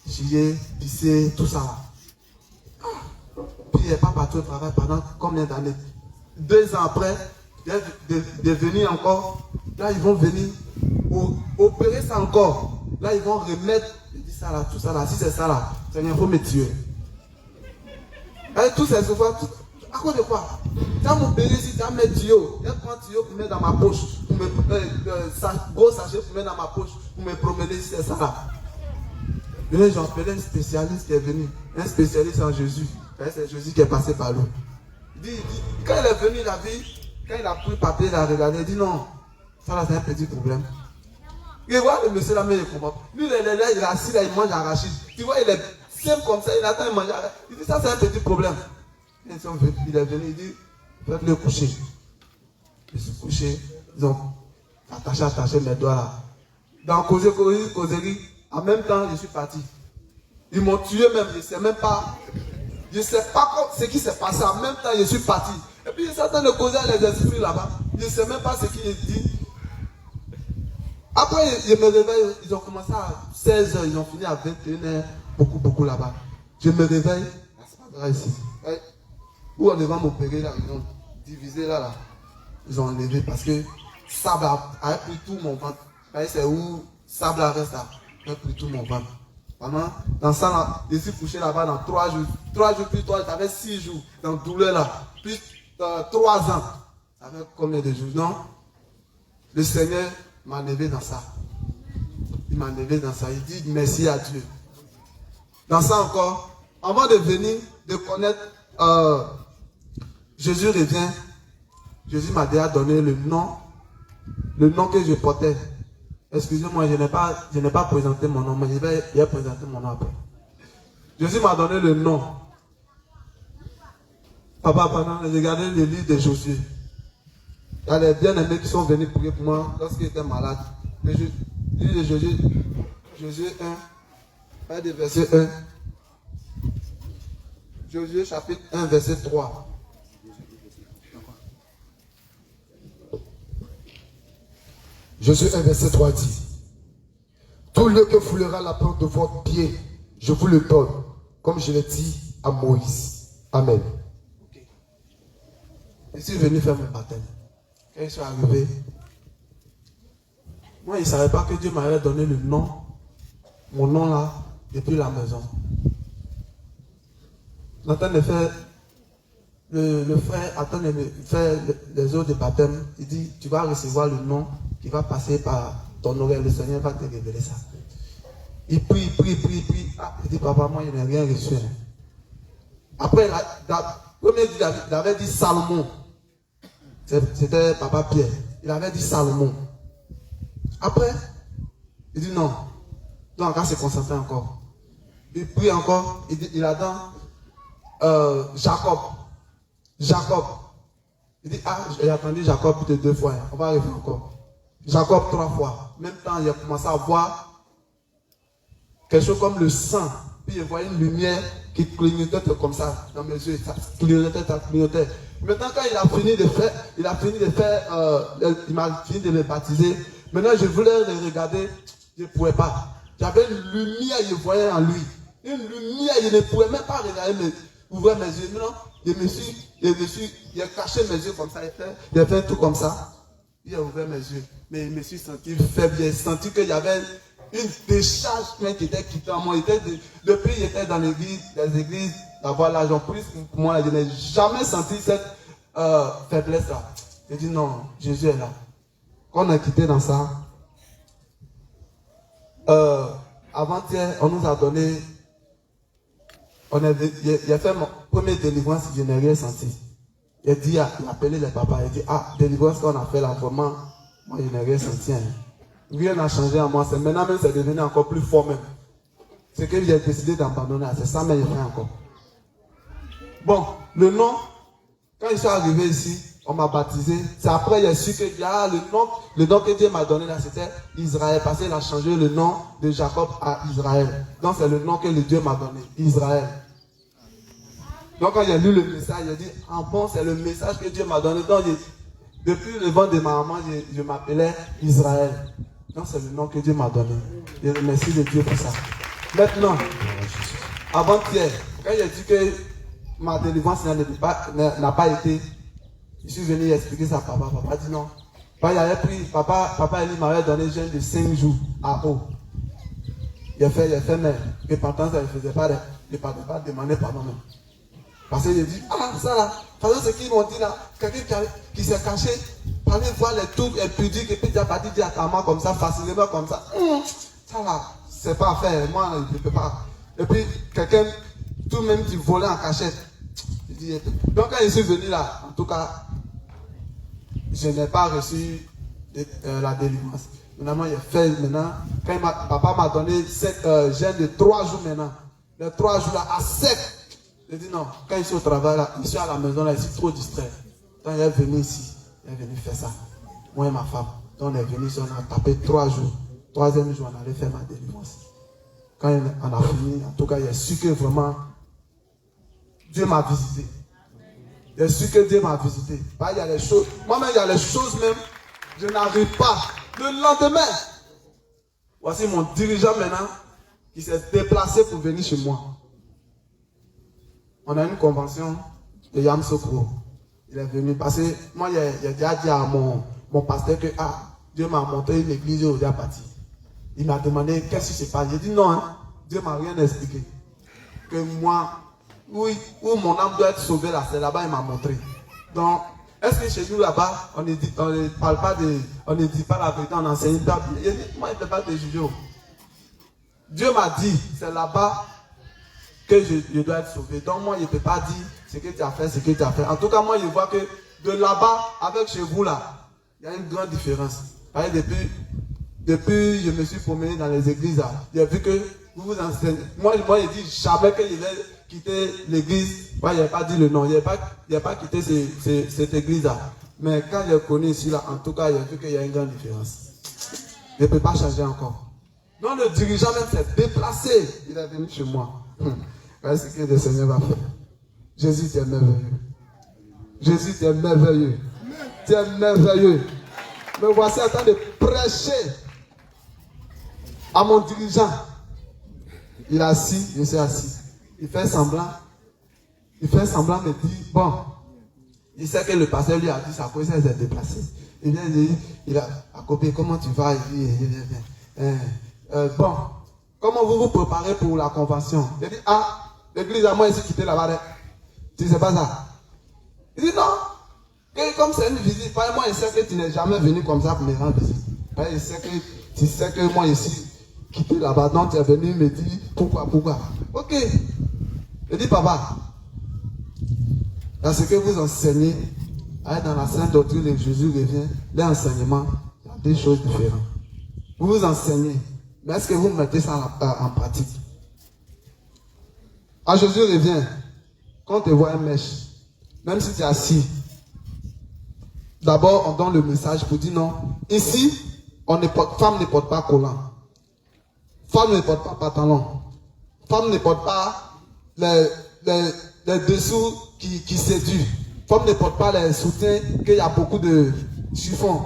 chier, pisser, tout ça là. Puis il n'est pas parti au travail pendant combien d'années? 2 ans après, de venir encore. Là, ils vont venir opérer ça encore. Là, ils vont remettre, je dis ça là, tout ça là. Si c'est ça là, Seigneur, il faut me tuer. Et tout c'est souvent, à cause de quoi? Tu vas m'opérer ici, tu vas mettre tuyau. Je prends tuyau pour mettre dans ma poche. Pour me, gros sachet pour mettre dans ma poche. Pour me promener si c'est ça là. Et là, j'ai appelé un spécialiste qui est venu. Un spécialiste en Jésus. C'est Jésus qui est passé par là. Il dit, quand il est venu, il a vu, quand il a pris le papier, il a regardé, il dit non, ça là c'est un petit problème. Il voit le monsieur là, mais il comprend. Lui, il est assis là, il mange arachide. Tu vois, il est simple comme ça, il attend, il mange arachide. Il dit, ça c'est un petit problème. Il est venu, il dit, faites-le coucher. Je suis couché, ils ont attaché mes doigts là. Dans causerie, en même temps, je suis parti. Ils m'ont tué même, je ne sais même pas. Je ne sais pas ce qui s'est passé. En même temps, je suis parti. Et puis, ils sont en train de causer les esprits là-bas. Je ne sais même pas ce qu'ils disent. Après, je me réveille. Ils ont commencé à 16h. Ils ont fini à 21h. Beaucoup là-bas. Je me réveille. C'est pas grave ici. Où on va m'opérer là. Ils ont divisé là. Ils ont enlevé parce que sable a pris tout mon ventre. C'est où sable reste là. A pris tout mon ventre. Vraiment, dans ça, là, je suis couché là-bas dans 3 jours. 3 jours plus 3, j'avais 6 jours dans douleur là. Plus 3 ans. Ça fait combien de jours? Non? Le Seigneur m'a enlevé dans ça. Il m'a enlevé dans ça. Il dit merci à Dieu. Dans ça encore, avant de venir, de connaître Jésus revient. Jésus m'a déjà donné le nom que je portais. Excusez-moi, je n'ai pas présenté mon nom, mais je vais présenter mon nom après. Jésus m'a donné le nom. Papa, pendant j'ai regardé le livre de Josué. Il y a les bien-aimés qui sont venus prier pour moi lorsqu'il était malade. Le livre de Josué 1, partir du verset 1. Josué chapitre 1, verset 3. Josué 1, verset 3 dit: tout lieu que foulera la plante de votre pied, je vous le donne, comme je l'ai dit à Moïse. Amen. Je suis venu faire mon baptême. Quand je suis arrivé, moi, je ne savais pas que Dieu m'avait donné le nom, mon nom là, depuis la maison. Nathan de faire, le frère attend de faire les eaux de baptême. Il dit, tu vas recevoir le nom qui va passer par ton oreille. Le Seigneur va te révéler ça. Il prie. Ah, il dit, papa, moi, je n'ai rien reçu. Après, premier dit, il avait dit Salomon. C'était papa Pierre. Il avait dit Salomon. Après, il dit non. Donc, on s'est concentré encore. Il prie encore. Il attend Jacob. Il dit, ah, j'ai attendu Jacob plus de 2 fois. On va arriver encore. Jacob 3 fois. En même temps, il a commencé à voir quelque chose comme le sang. Puis il voyait une lumière qui clignotait comme ça dans mes yeux. Ça clignotait. Maintenant, quand il m'a fini de me baptiser. Maintenant, je voulais le regarder. Je ne pouvais pas. J'avais une lumière, je voyais en lui. Une lumière, je ne pouvais même pas regarder, ouvrir mes yeux. Non, il a caché mes yeux comme ça. Il a fait tout comme ça. Il a ouvert mes yeux. Mais je me suis senti faible. J'ai senti qu'il y avait une décharge qui était quittée en moi. Depuis qu'il était dans les églises, d'avoir l'argent plus, moi, je n'ai jamais senti cette faiblesse-là. J'ai dit non, Jésus est là. Quand on a quitté dans ça, avant-hier, on nous a donné, il a fait mon premier délivrance, je n'ai rien senti. Il a dit, il a appelé les papas, il a dit, ah, délivrance qu'on a fait là, vraiment, moi je n'ai rien senti. Hein. Rien n'a changé en moi, maintenant même c'est devenu encore plus fort même. C'est que j'ai décidé d'abandonner, c'est ça mais il fait encore. Bon, le nom, quand je suis arrivé ici, on m'a baptisé. C'est après j'ai su que le nom que Dieu m'a donné là, c'était Israël. Parce qu'il a changé le nom de Jacob à Israël. Donc c'est le nom que le Dieu m'a donné, Israël. Donc quand j'ai lu le message, j'ai dit, ah bon, c'est le message que Dieu m'a donné. Donc depuis le ventre de ma maman, je m'appelais Israël. Donc c'est le nom que Dieu m'a donné. Je remercie de Dieu pour ça. Maintenant, avant-hier, quand j'ai dit que ma délivrance n'a pas été, je suis venu expliquer ça à papa. Papa dit non. Papa Eli m'avait donné un jeûne de 5 jours à eau. Il a fait mais repentance, il ne faisait pas, il ne parlait pas demander pardon même. Parce qu'il a dit, ah ça là, parce que ce qu'ils m'ont dit là, quelqu'un qui s'est caché, parler voir les trucs impudiques et puis tu as pas dit à ta maman comme ça, facilement comme ça. Ça là, c'est pas à faire, moi je ne peux pas. Et puis quelqu'un, tout même qui volait en cachette. Donc quand je suis venu là, en tout cas, je n'ai pas reçu la délivrance. Finalement, il a fait maintenant, quand papa m'a donné jeûne de 3 jours maintenant, les 3 jours là, à sec. Je dis non, quand je suis au travail là, je suis à la maison là, je suis trop distrait. Donc il est venu ici, il est venu faire ça. Moi et ma femme. Donc on est venu ici, on a tapé 3 jours. 3e jour, on allait faire ma délivrance. Quand on a fini, en tout cas, il a su que vraiment, Dieu m'a visité. Il a su que Dieu m'a visité. Il y a les choses, moi-même, il y a les choses même, je n'arrive pas. Le lendemain, voici mon dirigeant maintenant, qui s'est déplacé pour venir chez moi. On a une convention de Yam Sokro. Il est venu passer. Moi, il a déjà dit à mon pasteur que Dieu m'a montré une église où il a parti. Il m'a demandé qu'est-ce qui se passe. J'ai dit non, hein, Dieu m'a rien expliqué. Que moi, où mon âme doit être sauvée là, c'est là-bas, il m'a montré. Donc, est-ce que chez nous là-bas, on ne dit pas la vérité, on enseigne pas bien. Il dit, moi, il ne peut pas te juger. Dieu m'a dit, c'est là-bas que je dois être sauvé. Donc moi, je ne peux pas dire ce que tu as fait, ce que tu as fait. En tout cas, moi, je vois que de là-bas, avec chez vous là, il y a une grande différence. Depuis je me suis promené dans les églises là, j'ai vu que vous vous enseignez. Moi, je dis jamais que je vais quitter l'église. Moi, je n'ai pas dit le nom. Je n'ai pas quitté cette église là. Mais quand je connais ici là, en tout cas, j'ai vu qu'il y a une grande différence. Je ne peux pas changer encore. Donc le dirigeant même s'est déplacé. Il est venu chez moi. Voilà ce que le Seigneur va faire. Jésus, tu es merveilleux. Jésus, tu es merveilleux. Tu es merveilleux. Me voici en train de prêcher à mon dirigeant. Il est assis, je suis assis. Il fait semblant. Il fait semblant, me dit, bon, il sait que le pasteur lui a dit sa cause, il s'est déplacé. Il vient dire, il a copié, comment tu vas? Il dit, bon, comment vous vous préparez pour la convention? Il dit, ah, l'église à moi ici quitté là-bas. Tu sais pas ça? Il dit, non. Que comme c'est une visite, moi je sais que tu n'es jamais venu comme ça pour me rendre visite. Je sais que tu sais que moi ici quitté là-bas, donc tu es venu me dire pourquoi. Ok. Il dit, papa, dans ce que vous enseignez, dans la sainte doctrine de Jésus revient, l'enseignement, il y a des choses différentes. Vous vous enseignez, mais est-ce que vous mettez ça en pratique? Quand Jésus revient, quand on te voit un mèche, même si tu es assis, d'abord on donne le message pour dire non. Ici, femme ne porte pas collant. Femme ne porte pas pantalon. Femme ne porte pas les dessous qui séduisent. Femme ne porte pas les soutiens qu'il y a beaucoup de chiffons.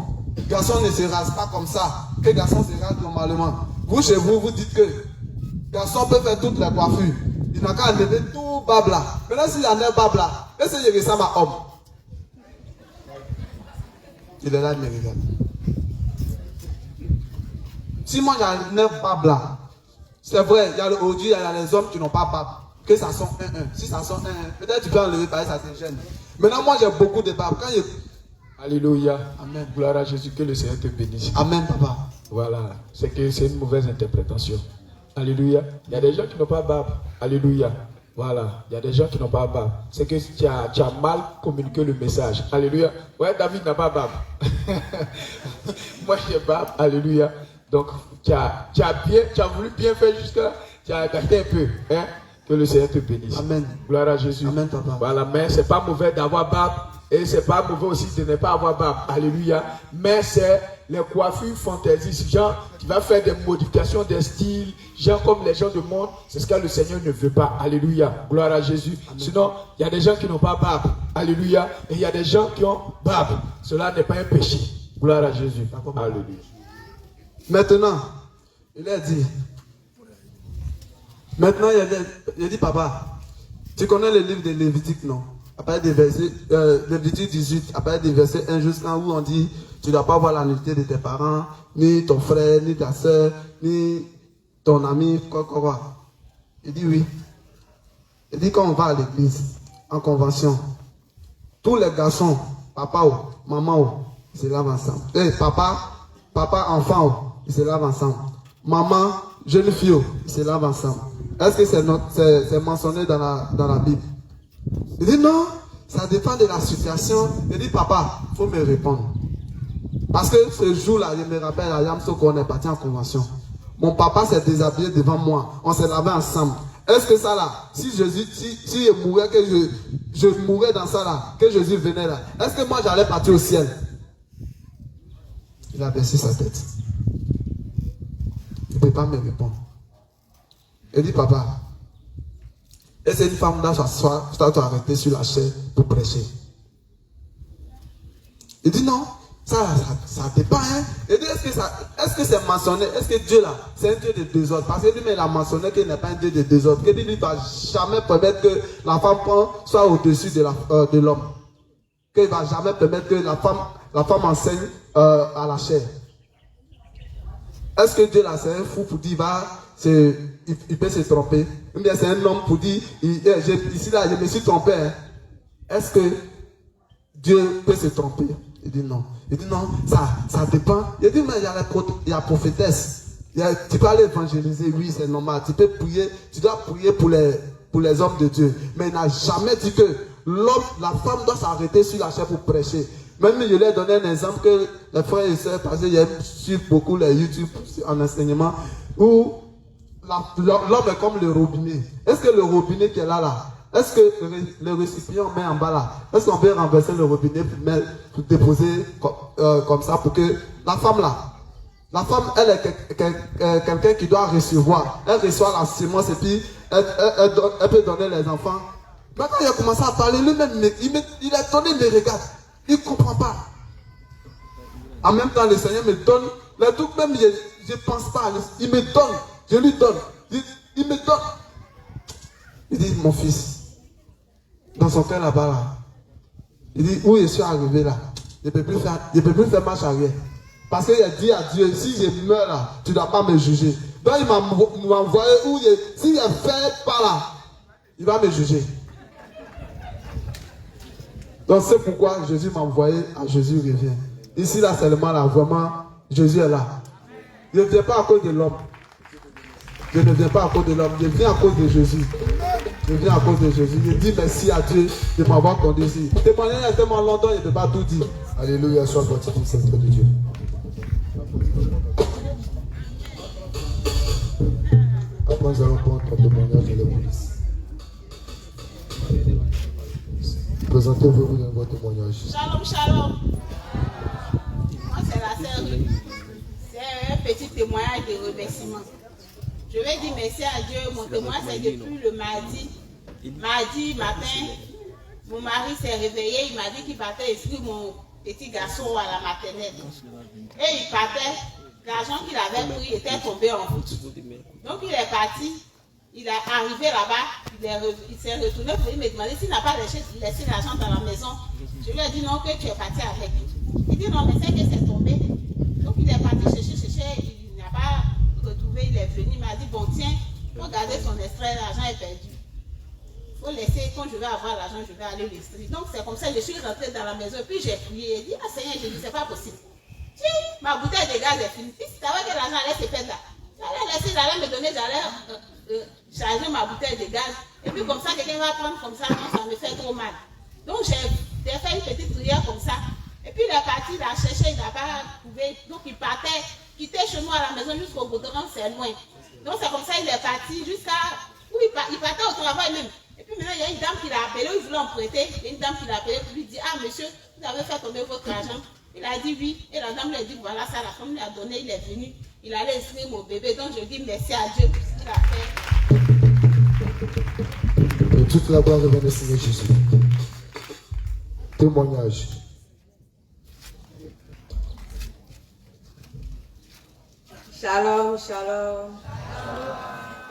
Garçon ne se rase pas comme ça. Que garçon se rase normalement. Vous, chez vous, vous dites que garçon peut faire toutes les coiffures. Il n'a qu'à enlever tout babla. Maintenant, s'il enlève babla, est-ce qu'il ressemble à homme? Il est là, il me regarde. Si moi j'enlève babla, c'est vrai, aujourd'hui, il y a les hommes qui n'ont pas barbe. Que ça sonne 1-1. Si ça sonne 1-1, peut-être tu peux enlever pareil, ça te gêne. Maintenant, moi j'ai beaucoup de barbe. Alléluia. Amen. Gloire à Jésus. Que le Seigneur te bénisse. Amen, papa. Voilà. C'est que c'est une mauvaise interprétation. Alléluia. Il y a des gens qui n'ont pas barbe. Alléluia. Voilà. Il y a des gens qui n'ont pas barbe. C'est que tu as mal communiqué le message. Alléluia. Ouais, David n'a pas barbe. Moi, j'ai barbe. Alléluia. Donc, tu as voulu bien faire jusqu'à. Tu as gâté un peu. Hein? Que le Seigneur te bénisse. Amen. Gloire à Jésus. Amen, papa. Voilà. Mais c'est pas mauvais d'avoir barbe. Et c'est pas mauvais aussi de ne pas avoir barbe. Alléluia. Mais c'est les coiffures fantaisistes. Genre, tu vas faire des modifications des styles. Genre comme les gens du monde. C'est ce que le Seigneur ne veut pas. Alléluia. Gloire à Jésus. Amen. Sinon, il y a des gens qui n'ont pas barbe. Alléluia. Et il y a des gens qui ont barbe. Cela n'est pas un péché. Gloire à Jésus. Alléluia. Maintenant, il a dit. Maintenant, il a dit, papa, tu connais le livre de Lévitique, non? Après des versets, Lévitique 18, après des versets 1 jusqu'à où on dit, tu ne dois pas voir la nudité de tes parents, ni ton frère, ni ta soeur, ni ton ami, quoi. Il dit oui. Il dit quand on va à l'église, en convention, tous les garçons, papa ou maman ou, ils se lavent ensemble. Papa, enfant, ils se lavent ensemble. Maman, jeune fille, ils se lavent ensemble. Est-ce que c'est mentionné dans la Bible? Il dit non, ça dépend de la situation. Il dit papa, il faut me répondre. Parce que ce jour-là, je me rappelle à Yamso qu'on est parti en convention. Mon papa s'est déshabillé devant moi. On s'est lavé ensemble. Est-ce que ça là, si Jésus, si je mourais, que je mourais dans ça là, que Jésus venait là, est-ce que moi j'allais partir au ciel? Il a baissé sa tête. Il ne peut pas me répondre. Il dit papa, et c'est une femme là, ça doit arrêter sur la chaise pour prêcher. Il dit non, ça dépend. Hein? Il dit est-ce que c'est mentionné? Est-ce que Dieu là, c'est un Dieu de désordre? Parce que lui, il a mentionné qu'il n'est pas un Dieu de désordre. Que lui ne va jamais permettre que la femme soit au-dessus de l'homme. Qu'il ne va jamais permettre que la femme enseigne à la chair. Est-ce que Dieu là, c'est un fou pour dire il peut se tromper? Ou bien c'est un homme pour dire ici là, je me suis trompé. Hein? Est-ce que Dieu peut se tromper? Il dit non. Il dit non, ça dépend. Il dit mais il y a la prophétesse. Tu peux aller évangéliser, oui, c'est normal. Tu peux prier, tu dois prier pour les hommes de Dieu. Mais il n'a jamais dit que la femme doit s'arrêter sur la chair pour prêcher. Même je lui ai donné un exemple que les frères et sœurs, parce qu'ils suivent beaucoup les YouTube en enseignement, où l'homme est comme le robinet. Est-ce que le robinet qui est là, est-ce que le récipient met en bas là, est-ce qu'on peut renverser le robinet pour déposer comme ça pour que la femme là, La femme, elle est quelqu'un qui doit recevoir. Elle reçoit la semence et puis elle peut donner les enfants. Mais quand il a commencé à parler, lui-même, il a donné, il me regarde. Il ne comprend pas. En même temps, le Seigneur me donne. Le truc même, je ne pense pas. Il me donne. Je lui donne. Il me donne. Il dit, mon fils, dans son cœur là-bas, là, il dit, où je suis arrivé là, je ne peux plus faire marche arrière. Parce qu'il a dit à Dieu, si je meurs là, tu ne dois pas me juger. Donc il m'a envoyé où si je fais pas là, il va me juger. Donc c'est pourquoi Jésus m'a envoyé à Jésus revient. Ici là seulement là, vraiment, Jésus est là. Je ne viens pas à cause de l'homme. Je ne viens pas à cause de l'homme, je viens à cause de Jésus. Je viens à cause de Jésus. Je dis merci à Dieu de m'avoir conduit ici. Témoigner est tellement longtemps, je ne peux pas tout dire. Alléluia, sois fortifié, Seigneur de Dieu. Après, nous allons prendre ton témoignage de l'église. Présentez-vous dans votre témoignage. Shalom, shalom. Moi, c'est la sœur. C'est un petit témoignage de remerciement. Je vais dire merci à Dieu. Mon témoignage, c'est depuis le mardi. Mardi matin, mon mari s'est réveillé. Il m'a dit qu'il partait inscrire mon petit garçon à la maternelle. Et il partait. L'argent qu'il avait pris était tombé en route. Donc il est parti. Il est arrivé là-bas. Il s'est retourné pour me demander s'il n'a pas laissé l'argent dans la maison. Je lui ai dit non, que tu es parti avec. Il dit non, mais c'est que c'est tombé. Donc il est parti chercher. Il n'a pas retrouvé. Il est venu. Il m'a dit bon, tiens, il faut garder son extrait. L'argent est perdu. Il faut laisser. Quand je vais avoir l'argent, je vais aller l'extraire. Donc c'est comme ça que je suis rentrée dans la maison. Et puis j'ai prié. Il dit ah Seigneur, je dis c'est pas possible. Si ma bouteille de gaz est finie, si tu savais que l'argent allait se perdre là, j'allais me donner, j'allais charger ma bouteille de gaz. Et puis comme ça, quelqu'un va prendre comme ça, non, ça me fait trop mal. Donc j'ai fait une petite prière comme ça. Et puis il est parti, il a cherché, il n'a pas trouvé. Donc il partait, quitter chez nous à la maison jusqu'au goudron, c'est loin. Donc c'est comme ça, il est parti jusqu'à... Il partait au travail même. Et puis maintenant, il y a une dame qui l'a appelé, il voulait emprunter. Il y a une dame qui l'a appelé pour lui dire, ah monsieur, vous avez fait tomber votre argent. Il a dit oui, et la dame lui a dit voilà ça, la femme lui a donné, il est venu, il allait inscrire mon bébé. Donc je dis merci à Dieu pour ce qu'il a fait. Et toute la gloire revient au Seigneur Jésus. Témoignage. Shalom, shalom.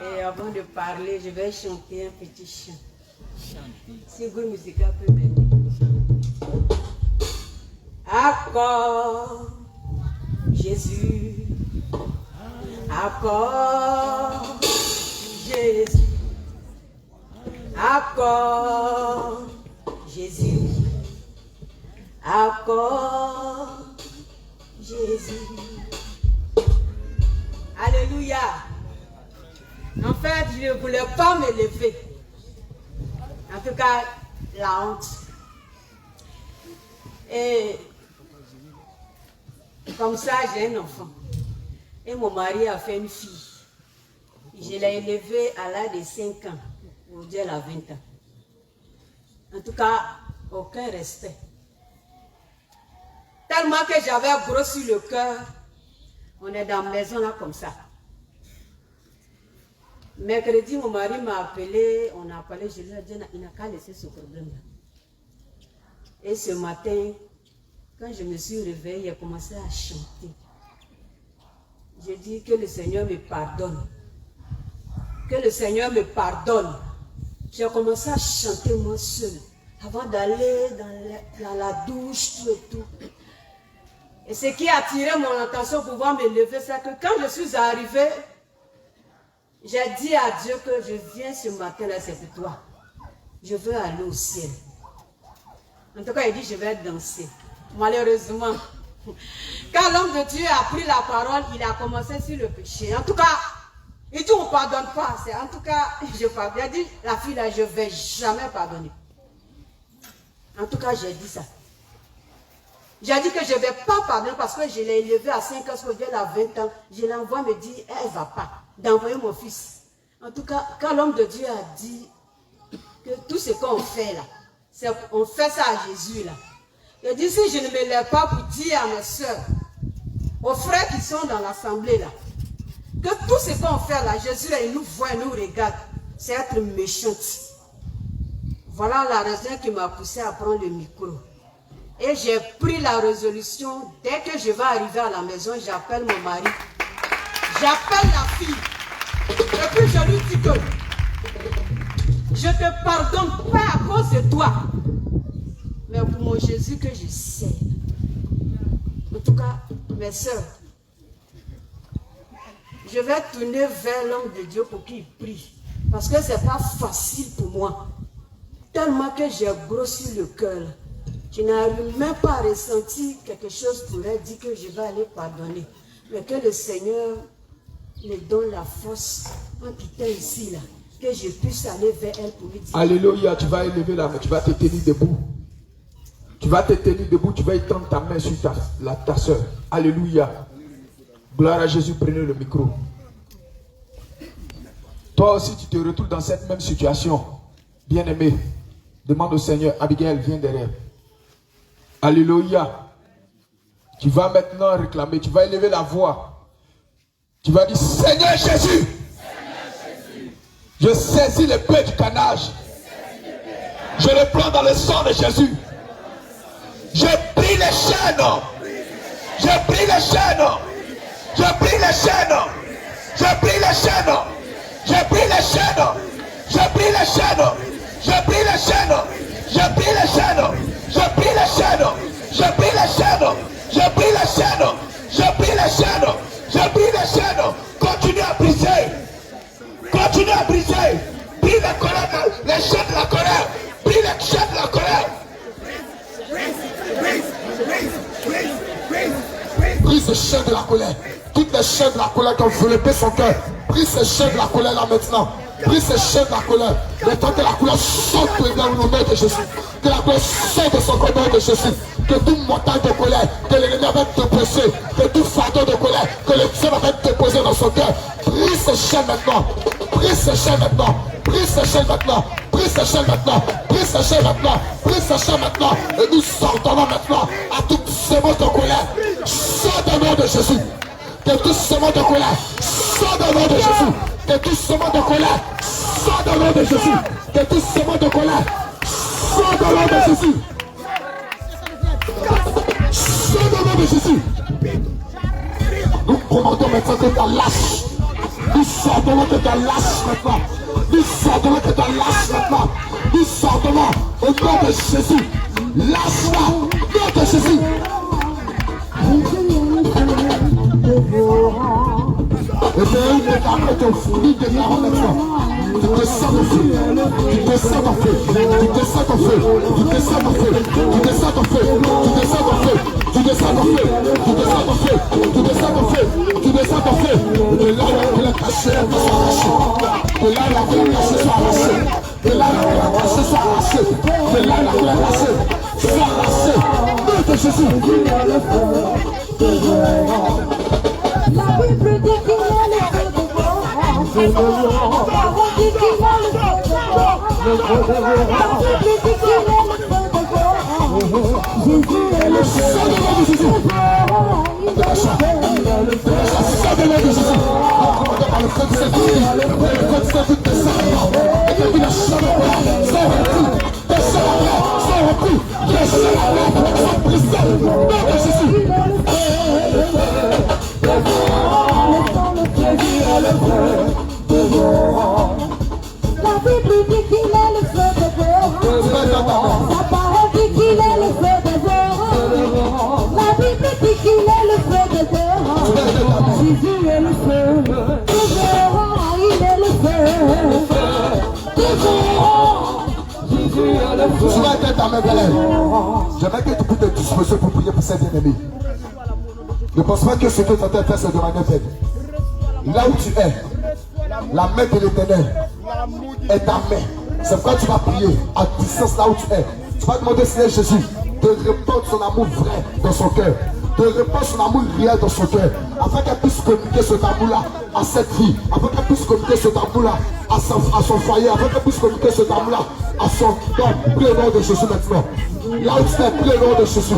Et avant de parler, je vais chanter un petit chant. Si vous musical peut m'aider. Accord, Jésus, accord, Jésus, accord, Jésus, accord, Jésus. Alléluia. En fait, je ne voulais pas me lever. En tout cas, la honte. Et comme ça, j'ai un enfant. Et mon mari a fait une fille. Je l'ai élevée à l'âge de 5 ans. Aujourd'hui, elle a 20 ans. En tout cas, aucun respect. Tellement que j'avais gros sur le cœur. On est dans la maison là comme ça. Mercredi, mon mari m'a appelé. On a parlé, je lui ai dit, il n'a qu'à laisser ce problème-là. Et ce matin, quand je me suis réveillée, j'ai commencé à chanter. J'ai dit que le Seigneur me pardonne. Que le Seigneur me pardonne. J'ai commencé à chanter moi seule. Avant d'aller dans la douche, tout et tout. Et ce qui a attiré mon attention pour pouvoir me lever, c'est que quand je suis arrivée, j'ai dit à Dieu que je viens ce matin-là, c'est pour toi. Je veux aller au ciel. En tout cas, il dit, je vais danser. Malheureusement, quand l'homme de Dieu a pris la parole, il a commencé sur le péché. En tout cas, il dit, on ne pardonne pas. En tout cas, je pardonne. Il a dit, la fille là, je ne vais jamais pardonner. En tout cas, j'ai dit ça. J'ai dit que je ne vais pas pardonner parce que je l'ai élevée à 5 ans, parce que Dieu a 20 ans. Je l'envoie me dire, elle ne va pas. D'envoyer mon fils. En tout cas, quand l'homme de Dieu a dit que tout ce qu'on fait là, on fait ça à Jésus là. Il dit, si je ne me lève pas pour dire à mes soeurs aux frères qui sont dans l'assemblée là, que tout ce qu'on fait là, Jésus là, il nous voit, il nous regarde, c'est être méchante. Voilà la raison qui m'a poussé à prendre le micro. Et j'ai pris la résolution, dès que je vais arriver à la maison, j'appelle mon mari, j'appelle la fille, et puis je lui dis que je te pardonne pas à cause de toi, mais pour mon Jésus que je sais. En tout cas, mes soeurs, je vais tourner vers l'homme de Dieu pour qu'il prie, parce que ce n'est pas facile pour moi. Tellement que j'ai grossi le cœur. Je n'arrive même pas à ressentir quelque chose pour elle dire que je vais aller pardonner. Mais que le Seigneur me donne la force en quittant ici, là, que je puisse aller vers elle pour lui dire. Alléluia, tu vas élever la main, tu vas te tenir debout. Tu vas te tenir debout, tu vas étendre ta main sur ta soeur. Alléluia. Gloire à Jésus, prenez le micro. Toi aussi, tu te retrouves dans cette même situation. Bien-aimé, demande au Seigneur. Abigail, viens derrière. Alléluia. Tu vas maintenant réclamer, tu vas élever la voix. Tu vas dire, Seigneur Jésus, je saisis le peu du canage. Je le prends dans le sang de Jésus. Je prie les chaînes. Je prie les chaînes. Je prie les chaînes. Je prie les chaînes. Je prie les chaînes. Je prie les chaînes. Je prie les chaînes. Je prie les chaînes. Je prie les chaînes. Je prie les chaînes. Je prie les chaînes. Je prie les chaînes. Je prie les chaînes. Continue à briser. Continue à briser. Prie les colères, les chaînes de la colère. Prie les chaînes de la colère. Brise les chaînes de la colère. Toutes les chaînes de la colère qui ont enveloppé son cœur. Brise ces chaînes de la colère là maintenant. Brise ces chaînes de la colère. Maintenant que la colère sorte dans le nom de Jésus. Que la colère sorte de son corps de Jésus. Que toute montagne de colère, que l'ennemi va te poser. Que tout fardeau de colère, que le Dieu va te poser dans son cœur. Brise ces chaînes maintenant. Brise ces chaînes maintenant. Brise ces chaînes maintenant. Brise ces chaînes maintenant. Brise ces chaînes maintenant. Brise ces chaînes maintenant. Et nous sortons maintenant à tout sémence de colère. Sors dans le nom de Jésus. Que tout sémence de colère. Sors dans le nom de Jésus. Que tout sémence de colère. Sors dans le nom de Jésus. Que tout sémence de colère. Sors dans le nom de Jésus. Sors dans le nom de Jésus. Nous commandons maintenant que tu lâches. Nous sortons que tu lâches maintenant. Nous sortons que tu lâches maintenant. Nous sortons au nom de Jésus. Lâche-la au nom de Jésus. Et bien, il déclare ton fou, il déclare maintenant. Tu descends ton feu, tu descends ton feu, tu descends ton feu, tu descends ton feu, tu descends ton feu, tu descends ton feu, tu descends ton feu, tu descends ton feu, tu descends ton feu, tu descends ton feu. De là où la colère cachée soit arrachée, de là où la colère cachée soit arrachée, de là où la colère cachée soit arrachée, de là où la colère cachée soit arrachée. Nom de Jésus. La Bible dit qu'il est le feu de Dieu. Parole dit qu'il est le feu de Dieu. La Bible dit qu'il est le feu de Dieu. Jésus est le feu de Jésus. Il est le feu. Il est le feu. Sors de l'eau de Jésus. Commandé par le feu de cette vie. Le feu de cette vie descend. Et que la chair de colère soit repris. Descends la terre, soit repris. Descends la terre, soit brisée. Nom de Jésus. La Bible dit qu'il est le feu de Dieu. Sa parole dit qu'il est le feu de Dieu. La Bible dit qu'il est le feu de Dieu. Jésus est le feu de Dieu. Il est le feu de Dieu. Jésus est le feu. Tu vas être ta main vers elle. J'aimerais que tu puisses te disposer pour prier pour cet ennemi. Ne pense pas que ce que tu as fait, c'est de manière vaine. Là où tu es, la main de l'Éternel est ta main. C'est pourquoi tu vas prier à distance là où tu es. Tu vas demander, Seigneur Jésus, de répandre son amour vrai dans son cœur. De répandre son amour réel dans son cœur. Afin qu'elle puisse communiquer cet amour-là à cette fille. Afin qu'elle puisse communiquer cet amour-là à son foyer. Afin qu'elle puisse communiquer cet amour-là à son corps. Prie au nom de Jésus maintenant. Là où tu es, prie au nom de Jésus.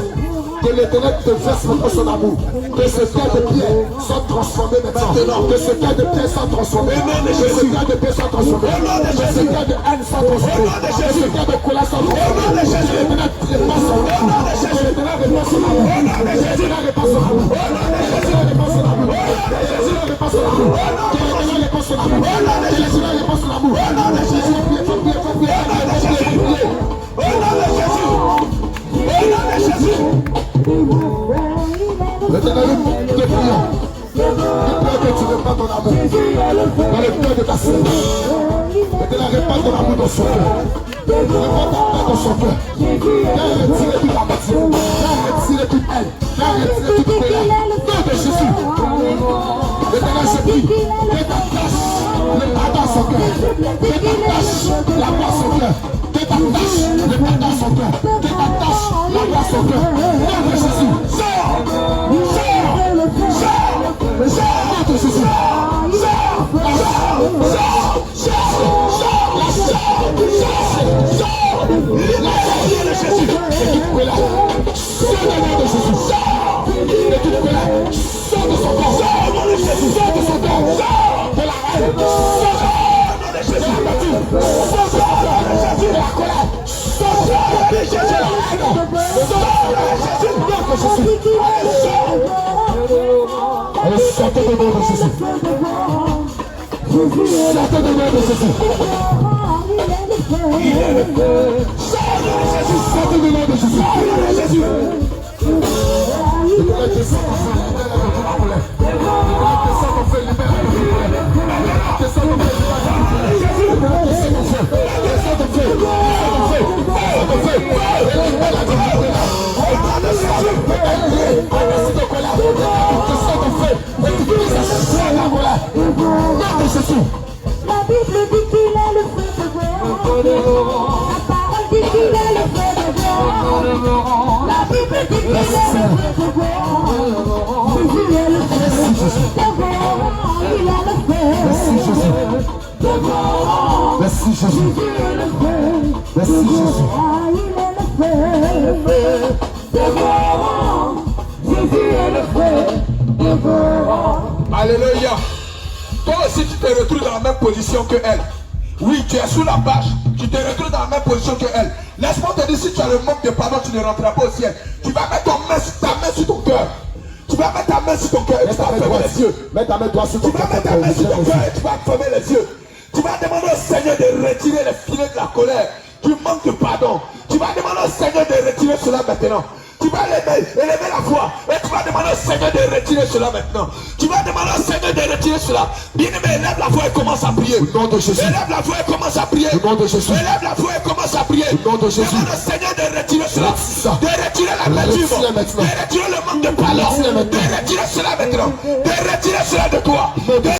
Que l'Éternel te verse maintenant son amour. Que ce cœur de pierre soit transformé maintenant. Que ce cœur de pierre soit transformé. Que ce cœur de pierre soit transformé. Que ce cœur de haine soit transformé. Que ce cœur de colère soit transformé. Que l'Éternel répand son amour. Que l'Éternel répand son amour. Que l'Éternel répand son amour. Que l'Éternel répand son amour. Que l'Éternel répand son amour. Que l'Éternel répand son amour. Que l'Éternel répand son amour. Faut prier. L'éternel, te prions. Je prie que tu répands ton amour dans le cœur de ta sœur. L'éternel, répand ton amour dans son cœur. Répands ta paix dans son cœur. Viens retirer toute apathie. Viens retirer toute haine. Viens retirer toute colère. Nom de Jésus. L'éternel, je prie que t'attaches le pardon à son cœur. Que t'attaches la voix à son cœur. Que t'attaches le pardon à son cœur. Que t'attaches la voix à son cœur. Nom de Jésus. Sors. Nom de Jésus. Allez, sortez de nom de Jésus. Sortez de nom de Jésus. Il est le feu. Sortez de nom de Jésus. La Bible dit qu'il est le feu dévorant. La parole dit qu'il est le feu dévorant. La Bible dit qu'il est le feu dévorant. Jésus est le feu dévorant. Il est le feu dévorant. Merci Jésus. Merci Jésus. Il est le feu dévorant. Jésus est le feu dévorant. Alléluia. Toi aussi tu te retrouves dans la même position que elle. Oui, tu es sous la bâche, tu te retrouves dans la même position que elle. Laisse-moi te dire, si tu as le manque de pardon, tu ne rentreras pas au ciel. Tu vas mettre ta main sur ton cœur. Tu vas mettre ta main sur ton cœur et tu vas fermer les yeux. Mets ta main droite sur ton cœur. Tu vas mettre ta main sur ton cœur et tu vas fermer les yeux. Tu vas demander au Seigneur de retirer les filets de la colère, du manque de pardon. Tu vas demander au Seigneur de retirer cela maintenant. Tu vas élever la voix et tu vas demander au Seigneur de retirer cela maintenant. Tu vas demander au Seigneur de retirer cela. Bien-aimé, élève la voix et commence à prier. Au nom de Jésus. Élève la voix et commence à prier. Au nom de Jésus. Élève la voix et commence à prier. Au nom de Jésus. Demande au Seigneur de retirer cela. De retirer la mesure. De retirer le manque de pardon. De retirer cela maintenant. De retirer cela de toi.